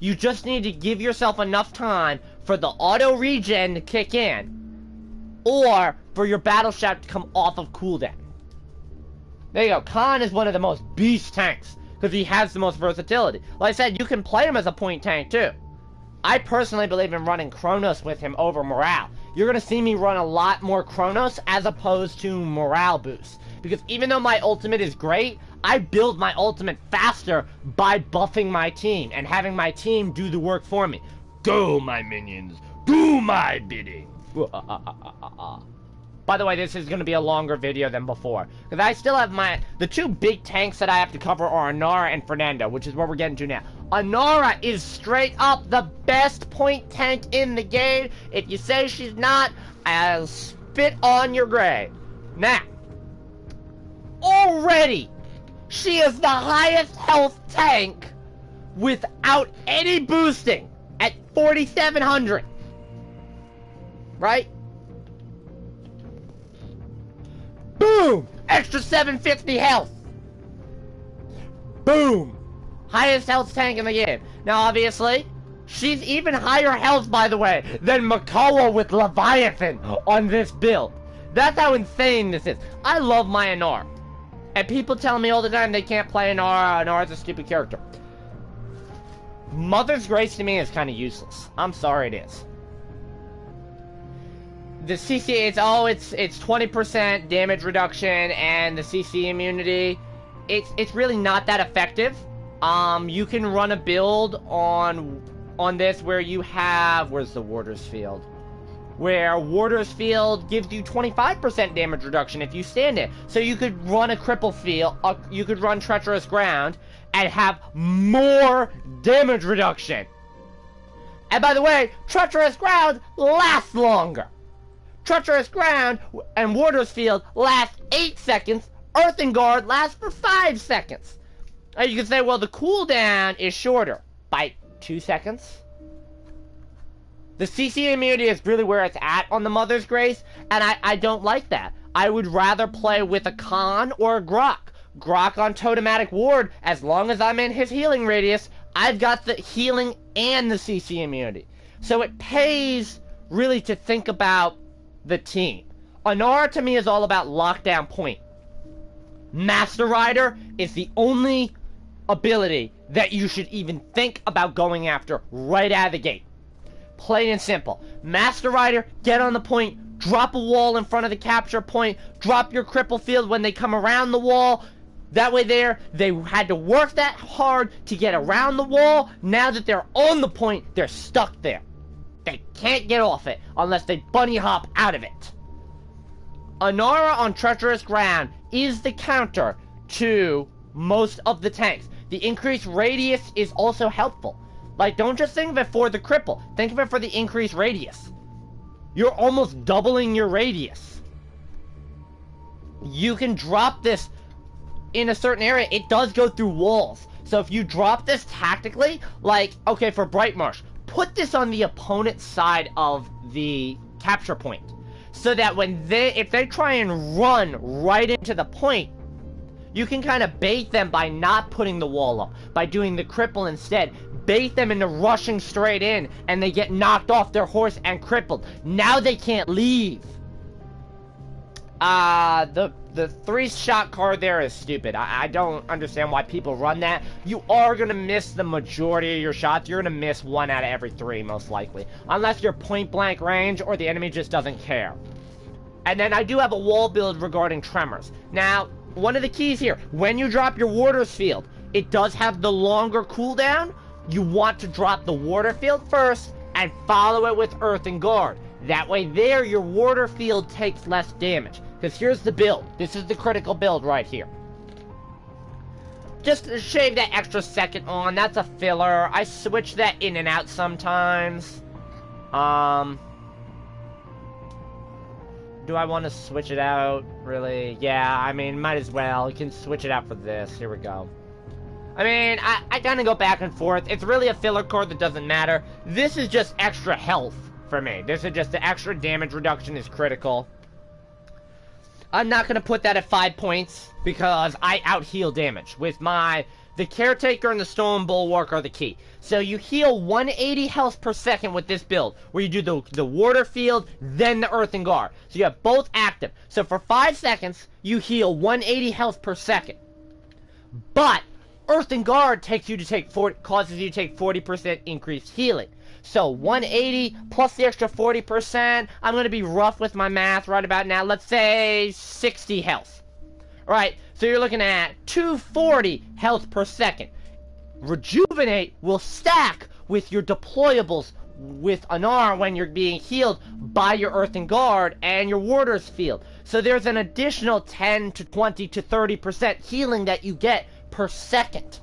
You just need to give yourself enough time for the auto regen to kick in, or for your Battle Shout to come off of cooldown. There you go. Khan is one of the most beast tanks, because he has the most versatility. Like I said, you can play him as a point tank too. I personally believe in running Kronos with him over Morale. You're going to see me run a lot more Kronos as opposed to Morale boosts. Because even though my ultimate is great, I build my ultimate faster by buffing my team and having my team do the work for me. Go, my minions. Do my bidding. By the way, this is going to be a longer video than before. Because I still have the 2 big tanks that I have to cover are Anara and Fernando, which is what we're getting to now. Anara is straight up the best point tank in the game. If you say she's not, I'll spit on your grave. Now, already, she is the highest health tank without any boosting at 4,700. Right? Boom! Extra 750 health. Boom! Highest health tank in the game. Now, obviously, she's even higher health, by the way, than Makoa with Leviathan on this build. That's how insane this is. I love my Anara. And people tell me all the time they can't play Anara. Anara's a stupid character. Mother's Grace to me is kind of useless. I'm sorry it is. The CC, it's 20% damage reduction and the CC immunity. It's really not that effective. You can run a build on this where you have, where's the Warder's Field? Where Warder's Field gives you 25% damage reduction if you stand it. So you could run a Cripple Field, you could run Treacherous Ground, and have more damage reduction. And by the way, Treacherous Ground lasts longer. Treacherous Ground and Warder's Field last 8 seconds. Earthen Guard lasts for 5 seconds. Now you can say, well, the cooldown is shorter by 2 seconds. The CC immunity is really where it's at on the Mother's Grace, and I don't like that. I would rather play with a Khan or a Grok. Grok on Totematic Ward, as long as I'm in his healing radius, I've got the healing and the CC immunity. So it pays really to think about the team. Anara to me is all about lockdown point. Master Rider is the only ability that you should even think about going after right out of the gate. Plain and simple. Master Rider, get on the point, drop a wall in front of the capture point, drop your Cripple Field when they come around the wall. That way they had to work that hard to get around the wall. Now that they're on the point, they're stuck there. They can't get off it unless they bunny hop out of it. Anara on treacherous ground is the counter to most of the tanks. The increased radius is also helpful. Like, don't just think of it for the cripple. Think of it for the increased radius. You're almost doubling your radius. You can drop this in a certain area. It does go through walls. So if you drop this tactically, like, okay, for Bright Marsh, put this on the opponent's side of the capture point. So that when if they try and run right into the point, you can kind of bait them by not putting the wall up, by doing the cripple instead. Bait them into rushing straight in, and they get knocked off their horse and crippled. Now they can't leave. The 3-shot card there is stupid. I don't understand why people run that. You are gonna miss the majority of your shots. You're gonna miss 1 out of every 3, most likely. Unless you're point blank range, or the enemy just doesn't care. And then I do have a wall build regarding tremors. Now, one of the keys here, when you drop your Warder's Field, it does have the longer cooldown. You want to drop the Water Field first, and follow it with Earth and Guard. That way there, your Water Field takes less damage. Because here's the build. This is the critical build right here. Just to shave that extra second on, that's a filler. I switch that in and out sometimes. Do I want to switch it out? Really? Yeah, I mean, might as well. You can switch it out for this. Here we go. I mean, I kind of go back and forth. It's really a filler card that doesn't matter. This is just extra health for me. This is just the extra damage reduction is critical. I'm not going to put that at 5 points because I out-heal damage. With the Caretaker and the Stone Bulwark are the key. So you heal 180 health per second with this build, where you do the Water Field, then the Earth and Guard. So you have both active. So for 5 seconds, you heal 180 health per second. But Earth and Guard causes you to take 40% increased healing. So 180 plus the extra 40%, I'm going to be rough with my math right about now. Let's say 60 health. Alright, so you're looking at 240 health per second. Rejuvenate will stack with your deployables with Anar when you're being healed by your Earth and Guard and your Warder's Field. So there's an additional 10 to 20 to 30% healing that you get per second.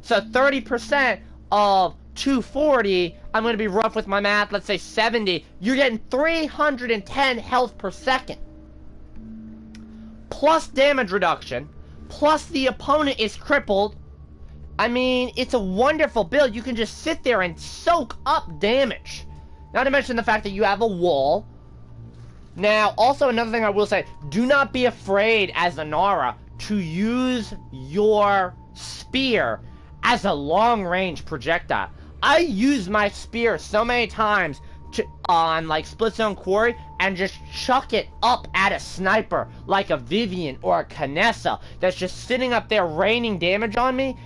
So 30% of 240, I'm going to be rough with my math, let's say 70, you're getting 310 health per second. Plus damage reduction, plus the opponent is crippled. I mean, it's a wonderful build. You can just sit there and soak up damage. Not to mention the fact that you have a wall. Now, also another thing I will say, do not be afraid as Anara to use your spear as a long-range projectile. I use my spear so many times on like Split Zone Quarry and just chuck it up at a sniper like a Vivian or a Canessa that's just sitting up there raining damage on me.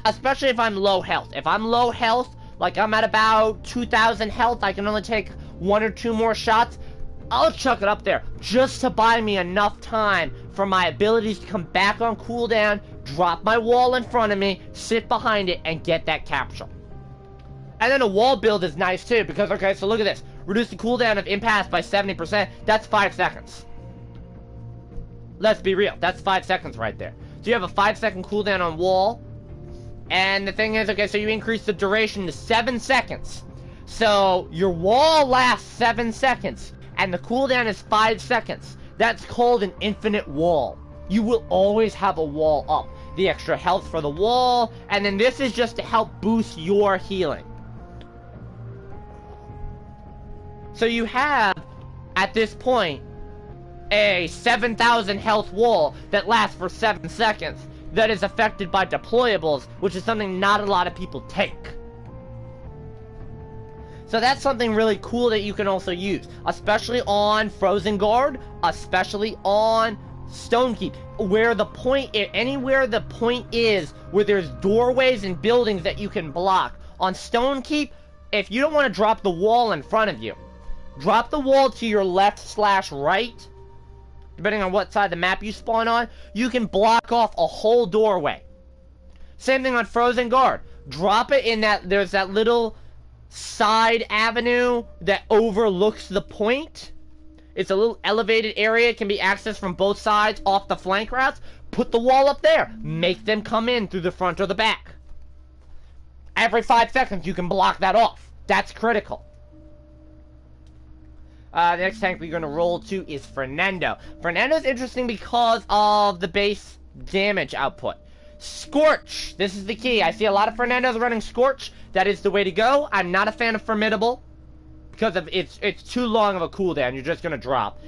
Especially if I'm low health. If I'm low health, like I'm at about 2,000 health, I can only take 1 or 2 more shots. I'll chuck it up there just to buy me enough time for my abilities to come back on cooldown, drop my wall in front of me, sit behind it, and get that capture. And then a wall build is nice too, because, okay, so look at this. Reduce the cooldown of impasse by 70%. That's 5 seconds. Let's be real. That's 5 seconds right there. So you have a 5-second cooldown on wall. And the thing is, okay, so you increase the duration to 7 seconds. So your wall lasts 7 seconds. And the cooldown is 5 seconds. That's called an infinite wall. You will always have a wall up. The extra health for the wall. And then this is just to help boost your healing. So you have, at this point, a 7,000 health wall that lasts for 7 seconds that is affected by deployables, which is something not a lot of people take. So that's something really cool that you can also use, especially on Frozen Guard, especially on Stonekeep, where the point, anywhere the point is, where there's doorways and buildings that you can block. On Stonekeep, if you don't want to drop the wall in front of you, drop the wall to your left/right, depending on what side of the map you spawn on, you can block off a whole doorway. Same thing on Frozen Guard. Drop it in that, there's that little side avenue that overlooks the point. It's a little elevated area. It can be accessed from both sides off the flank routes. Put the wall up there. Make them come in through the front or the back. Every 5 seconds, you can block that off. That's critical. The next tank we're going to roll to is Fernando. Fernando's interesting because of the base damage output. Scorch. This is the key. I see a lot of Fernandos running Scorch. That is the way to go. I'm not a fan of Formidable because of it's too long of a cooldown. You're just going to drop.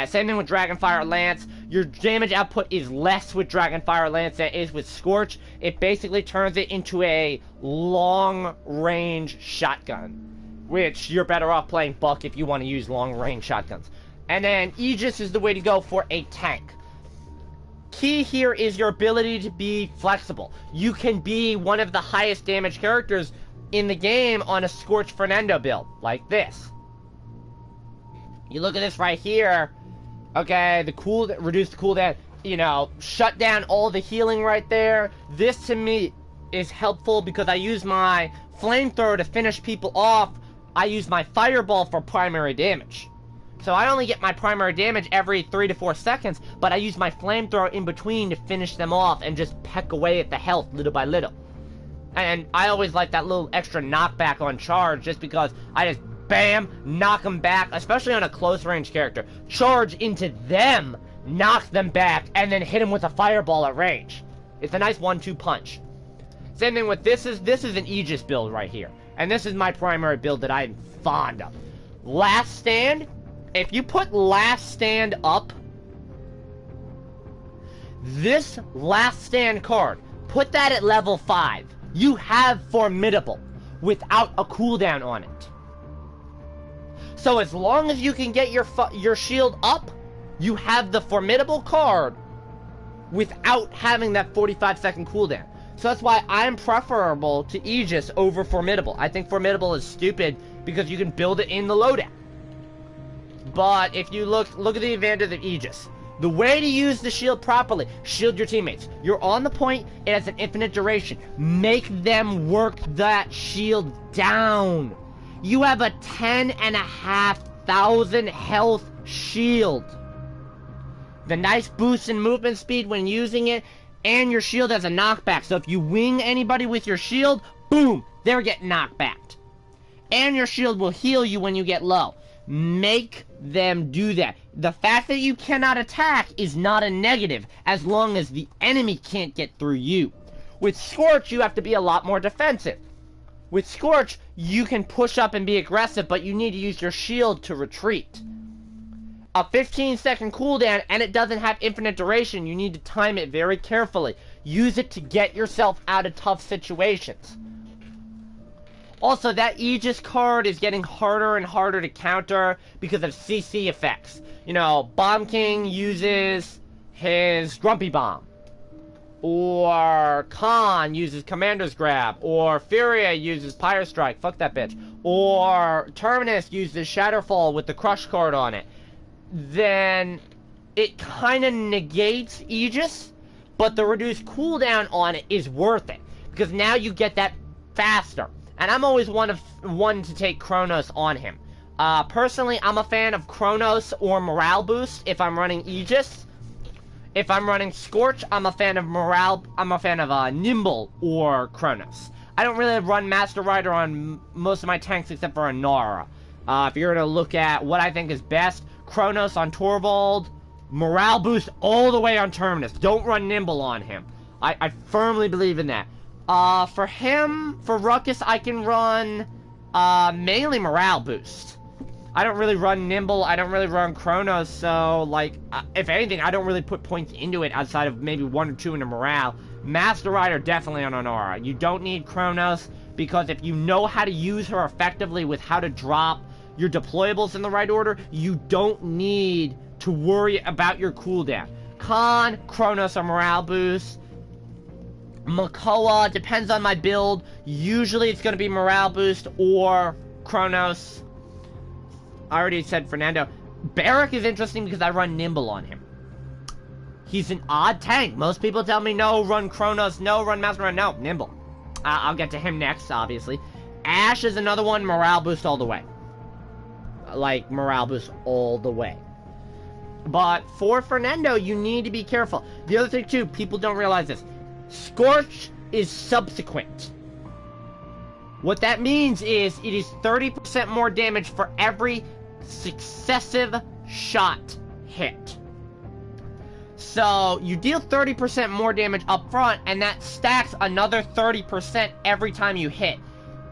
Same thing with Dragonfire Lance. Your damage output is less with Dragonfire Lance than it is with Scorch. It basically turns it into a long-range shotgun, which you're better off playing Buck if you want to use long-range shotguns. And then Aegis is the way to go for a tank. Key here is your ability to be flexible. You can be one of the highest damage characters in the game on a Scorch Fernando build, like this. You look at this right here, okay, reduce the cooldown, you know, shut down all the healing right there. This to me is helpful because I use my flamethrower to finish people off. I use my fireball for primary damage. So I only get my primary damage every 3 to 4 seconds, but I use my flamethrower in between to finish them off and just peck away at the health little by little. And I always like that little extra knockback on charge just because I just bam, knock them back, especially on a close range character. Charge into them, knock them back, and then hit them with a fireball at range. It's a nice 1-2 punch. Same thing with this is an Aegis build right here. And this is my primary build that I'm fond of. Last Stand, if you put Last Stand up, this Last Stand card, put that at level 5. You have Formidable without a cooldown on it. So as long as you can get your shield up, you have the Formidable card without having that 45-second cooldown. So that's why I'm preferable to Aegis over Formidable. I think Formidable is stupid because you can build it in the loadout. But if you look at the advantage of Aegis. The way to use the shield properly, shield your teammates. You're on the point, it has an infinite duration. Make them work that shield down. You have a 10,500 health shield. The nice boost in movement speed when using it, and your shield has a knockback. So if you wing anybody with your shield, boom, they're getting knocked back. And your shield will heal you when you get low. Make them do that. The fact that you cannot attack is not a negative, as long as the enemy can't get through you. With Scorch, you have to be a lot more defensive. With Scorch, you can push up and be aggressive, but you need to use your shield to retreat. A 15-second cooldown, and it doesn't have infinite duration. You need to time it very carefully. Use it to get yourself out of tough situations. Also, that Aegis card is getting harder and harder to counter because of CC effects. You know, Bomb King uses his Grumpy Bomb. Or Khan uses Commander's Grab. Or Furia uses Pyre Strike. Fuck that bitch. Or Terminus uses Shatterfall with the Crush card on it. Then it kind of negates Aegis, but the reduced cooldown on it is worth it. Because now you get that faster. And I'm always one to take Kronos on him. Personally, I'm a fan of Kronos or Morale Boost if I'm running Aegis. If I'm running Scorch, I'm a fan of Morale. I'm a fan of Nimble or Kronos. I don't really run Master Rider on most of my tanks except for Nara. If you're gonna look at what I think is best, Kronos on Torvald, Morale Boost all the way on Terminus. Don't run Nimble on him. I firmly believe in that. For him, for Ruckus, I can run, mainly Morale Boost. I don't really run Nimble, I don't really run Kronos, so, like, if anything, I don't really put points into it outside of maybe 1 or 2 into Morale. Master Rider, definitely on Honora. You don't need Kronos, because if you know how to use her effectively with how to drop your deployables in the right order, you don't need to worry about your cooldown. Khan, Kronos, or Morale Boost. Makoa, depends on my build. Usually it's going to be Morale Boost or Kronos. I already said Fernando. Barrack is interesting because I run Nimble on him. He's an odd tank. Most people tell me, no, run Kronos, no, run Master Run, no, Nimble. I'll get to him next, obviously. Ash is another one, Morale Boost all the way. Like, Morale Boost all the way. But for Fernando, you need to be careful. The other thing too, people don't realize this. Scorch is subsequent. What that means is it is 30% more damage for every successive shot hit. So you deal 30% more damage up front, and that stacks another 30% every time you hit.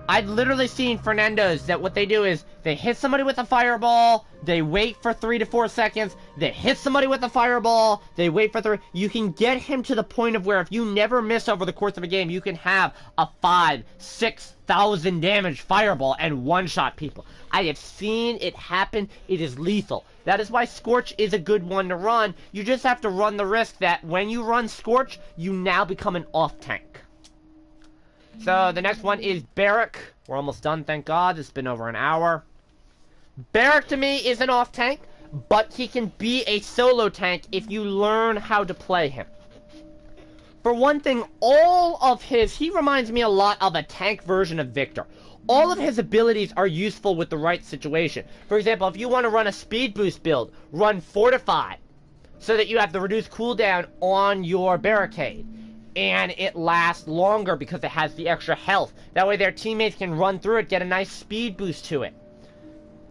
I've literally seen Fernandos that what they do is they hit somebody with a fireball, they wait for 3 to 4 seconds, they hit somebody with a fireball, they wait for 3. You can get him to the point of where if you never miss over the course of a game, you can have a 5,000-6,000 damage fireball and one-shot people. I have seen it happen. It is lethal. That is why Scorch is a good one to run. You just have to run the risk that when you run Scorch, you now become an off-tank. So, the next one is Barrack. We're almost done, thank God. It's been over an hour. Barrack, to me, is an off-tank, but he can be a solo tank if you learn how to play him. For one thing, all of his... He reminds me a lot of a tank version of Victor. All of his abilities are useful with the right situation. For example, if you want to run a speed boost build, run Fortify, so that you have the reduced cooldown on your barricade. And it lasts longer because it has the extra health. That way their teammates can run through it, get a nice speed boost to it.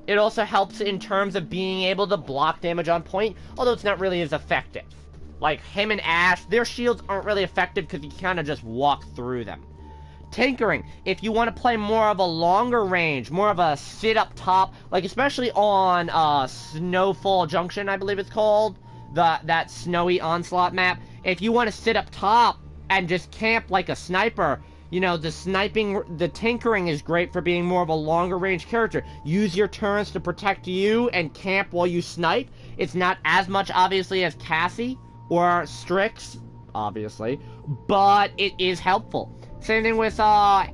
It also helps in terms of being able to block damage on point, although it's not really as effective. Like him and Ash, their shields aren't really effective because you kind of just walk through them. Tinkering, if you want to play more of a longer range, more of a sit up top, like especially on Snowfall Junction, I believe it's called, that snowy onslaught map. If you want to sit up top and just camp like a sniper, you know, the tinkering is great for being more of a longer range character. Use your turns to protect you and camp while you snipe. It's not as much, obviously, as Cassie or Strix, obviously, but it is helpful. Same thing with, I'm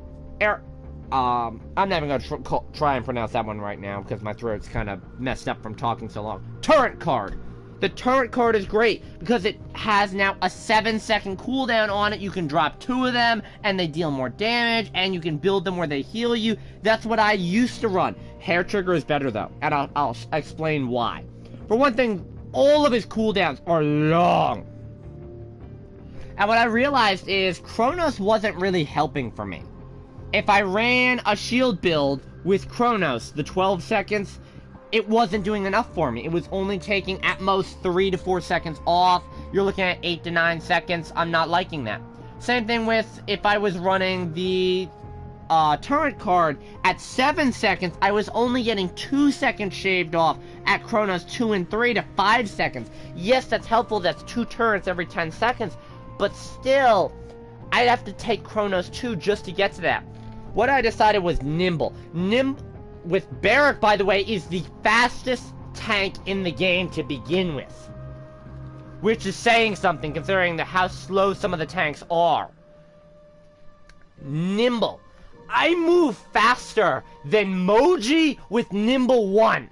not even going to try and pronounce that one right now because my throat's kind of messed up from talking so long. Turret card. The turret card is great because it has now a 7-second cooldown on it. You can drop 2 of them and they deal more damage, and you can build them where they heal you. That's what I used to run. Hair Trigger is better though, and I'll explain why. For one thing, all of his cooldowns are long. And what I realized is Chronos wasn't really helping for me. If I ran a shield build with Chronos, the 12 seconds, it wasn't doing enough for me. It was only taking at most 3 to 4 seconds off. You're looking at 8 to 9 seconds. I'm not liking that. Same thing with if I was running the turret card at 7 seconds, I was only getting 2 seconds shaved off. At Chronos 2 and 3 to 5 seconds. Yes, that's helpful. That's 2 turrets every 10 seconds. But still, I'd have to take Chronos 2 just to get to that. What I decided was Nimble. With Barrack, by the way, is the fastest tank in the game to begin with. Which is saying something, considering how slow some of the tanks are. Nimble. I move faster than Moji with Nimble 1.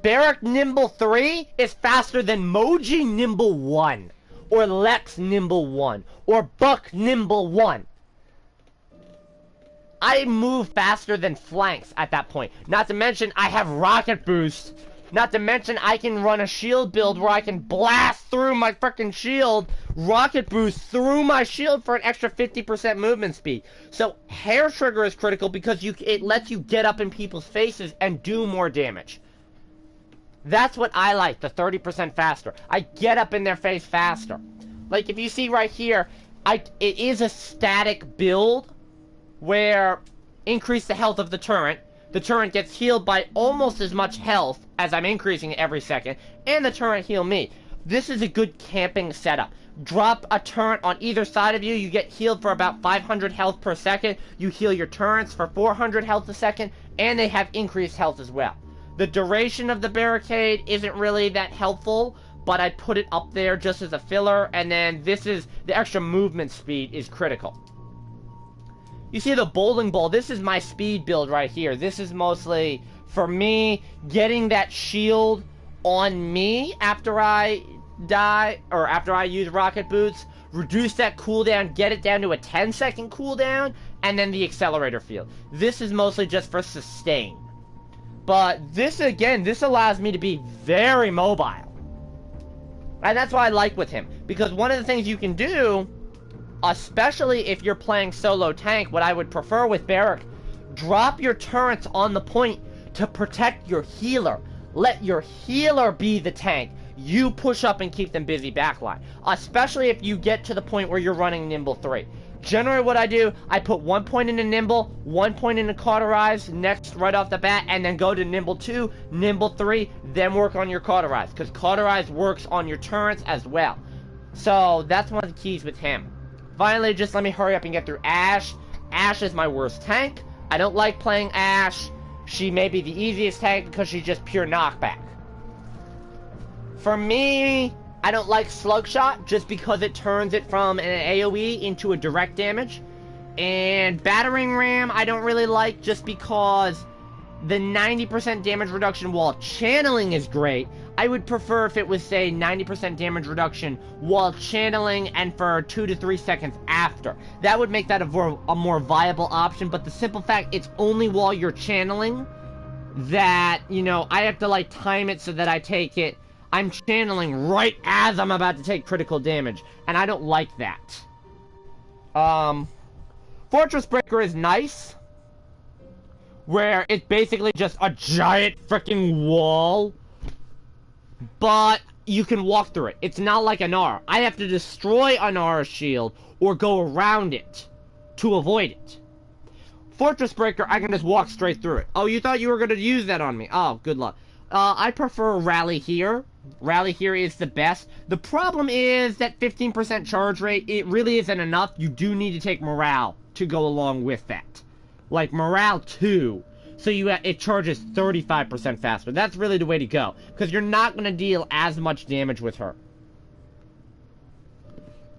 Barrack Nimble 3 is faster than Moji Nimble 1. Or Lex Nimble 1. Or Buck Nimble 1. I move faster than Flanks at that point. Not to mention, I have Rocket Boost. Not to mention, I can run a shield build where I can blast through my frickin' shield, Rocket Boost through my shield for an extra 50% movement speed. So, Hair Trigger is critical because it lets you get up in people's faces and do more damage. That's what I like, the 30% faster. I get up in their face faster. Like, if you see right here, it is a static build, where increase the health of the turret gets healed by almost as much health as I'm increasing it every second, and the turret heal me. This is a good camping setup. Drop a turret on either side of you, you get healed for about 500 health per second, you heal your turrets for 400 health a second, and they have increased health as well. The duration of the barricade isn't really that helpful, but I put it up there just as a filler, and then the extra movement speed is critical. You see the bowling ball, this is my speed build right here. This is mostly, for me, getting that shield on me after I die, or after I use rocket boots, reduce that cooldown, get it down to a 10-second cooldown, and then the accelerator field. This is mostly just for sustain. But this, again, this allows me to be very mobile. And that's what I like with him. Because one of the things you can do, especially if you're playing solo tank, what I would prefer with Barrack, drop your turrets on the point to protect your healer. Let your healer be the tank. You push up and keep them busy backline. Especially if you get to the point where you're running Nimble 3. Generally what I do, I put 1 point into Nimble, 1 point into Cauterize, next right off the bat, and then go to Nimble 2, Nimble 3, then work on your Cauterize. Because Cauterize works on your turrets as well. So, that's one of the keys with him. Finally, just let me hurry up and get through Ashe. Ashe is my worst tank. I don't like playing Ashe. She may be the easiest tank because she's just pure knockback. For me, I don't like Slug Shot just because it turns it from an AoE into a direct damage. And Battering Ram I don't really like just because the 90% damage reduction while channeling is great. I would prefer if it was, say, 90% damage reduction while channeling and for 2 to 3 seconds after. That would make that a more viable option, but the simple fact it's only while you're channeling that, you know, I have to, like, time it so that I take it. I'm channeling right as I'm about to take critical damage, and I don't like that. Fortress Breaker is nice, where it's basically just a giant freaking wall, but you can walk through it. It's not like Anar. I have to destroy Anar's shield or go around it to avoid it. Fortress Breaker, I can just walk straight through it. Oh, you thought you were going to use that on me. Oh, good luck. I prefer Rally here. Rally here is the best. The problem is that 15% charge rate, it really isn't enough. You do need to take Morale to go along with that. Like Morale 2. So it charges 35% faster. That's really the way to go. Because you're not going to deal as much damage with her.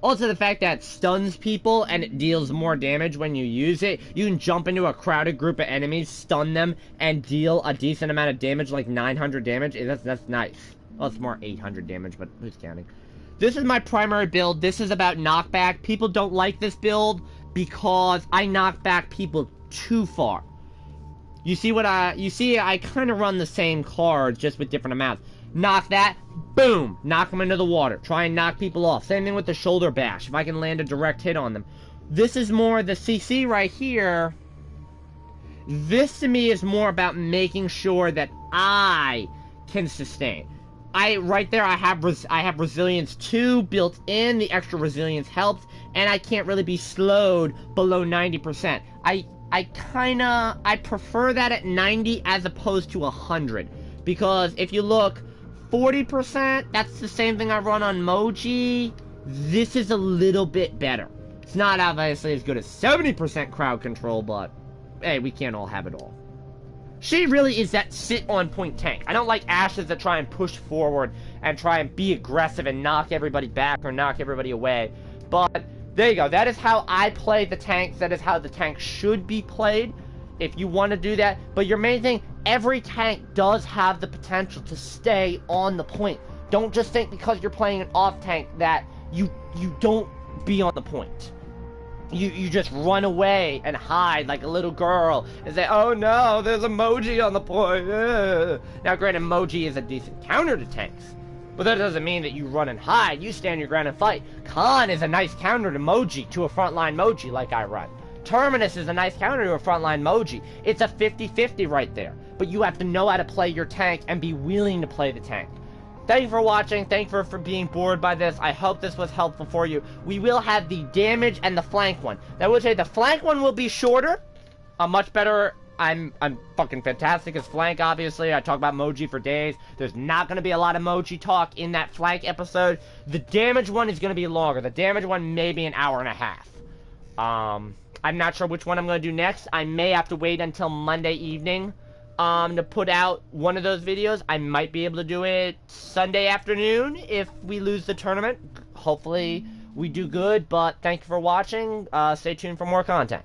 Also, the fact that it stuns people and it deals more damage when you use it. You can jump into a crowded group of enemies, stun them, and deal a decent amount of damage, like 900 damage. That's nice. Well, it's more 800 damage, but who's counting? This is my primary build. This is about knockback. People don't like this build because I knock back people too far. You see I kind of run the same cards, just with different amounts. Knock that, boom, knock them into the water. Try and knock people off. Same thing with the shoulder bash, if I can land a direct hit on them. This is more, the CC right here, this to me is more about making sure that I can sustain. Right there, I have Resilience 2 built in, the extra Resilience helps, and I can't really be slowed below 90%. I prefer that at 90 as opposed to 100. Because if you look, 40%, that's the same thing I run on Moji. This is a little bit better. It's not obviously as good as 70% crowd control, but hey, we can't all have it all. She really is that sit-on-point tank. I don't like Ashes that try and push forward and try and be aggressive and knock everybody back or knock everybody away. But there you go. That is how I play the tanks. That is how the tank should be played if you want to do that. But your main thing, every tank does have the potential to stay on the point. Don't just think because you're playing an off tank that you don't be on the point. You just run away and hide like a little girl and say, oh no, there's emoji on the point. Now granted, emoji is a decent counter to tanks, but that doesn't mean that you run and hide. You stand your ground and fight. Khan is a nice counter to Moji, to a frontline Moji like I run. Terminus is a nice counter to a frontline Moji. It's a 50-50 right there. But you have to know how to play your tank and be willing to play the tank. Thank you for watching. Thank you for being bored by this. I hope this was helpful for you. We will have the damage and the flank one. Now, I would say the flank one will be shorter. Much better. I'm fucking fantastic as flank, obviously. I talk about Moji for days. There's not going to be a lot of Moji talk in that flank episode. The damage one is going to be longer. The damage one may be an hour and a half. I'm not sure which one I'm going to do next. I may have to wait until Monday evening to put out one of those videos. I might be able to do it Sunday afternoon if we lose the tournament. Hopefully we do good, but thank you for watching. Stay tuned for more content.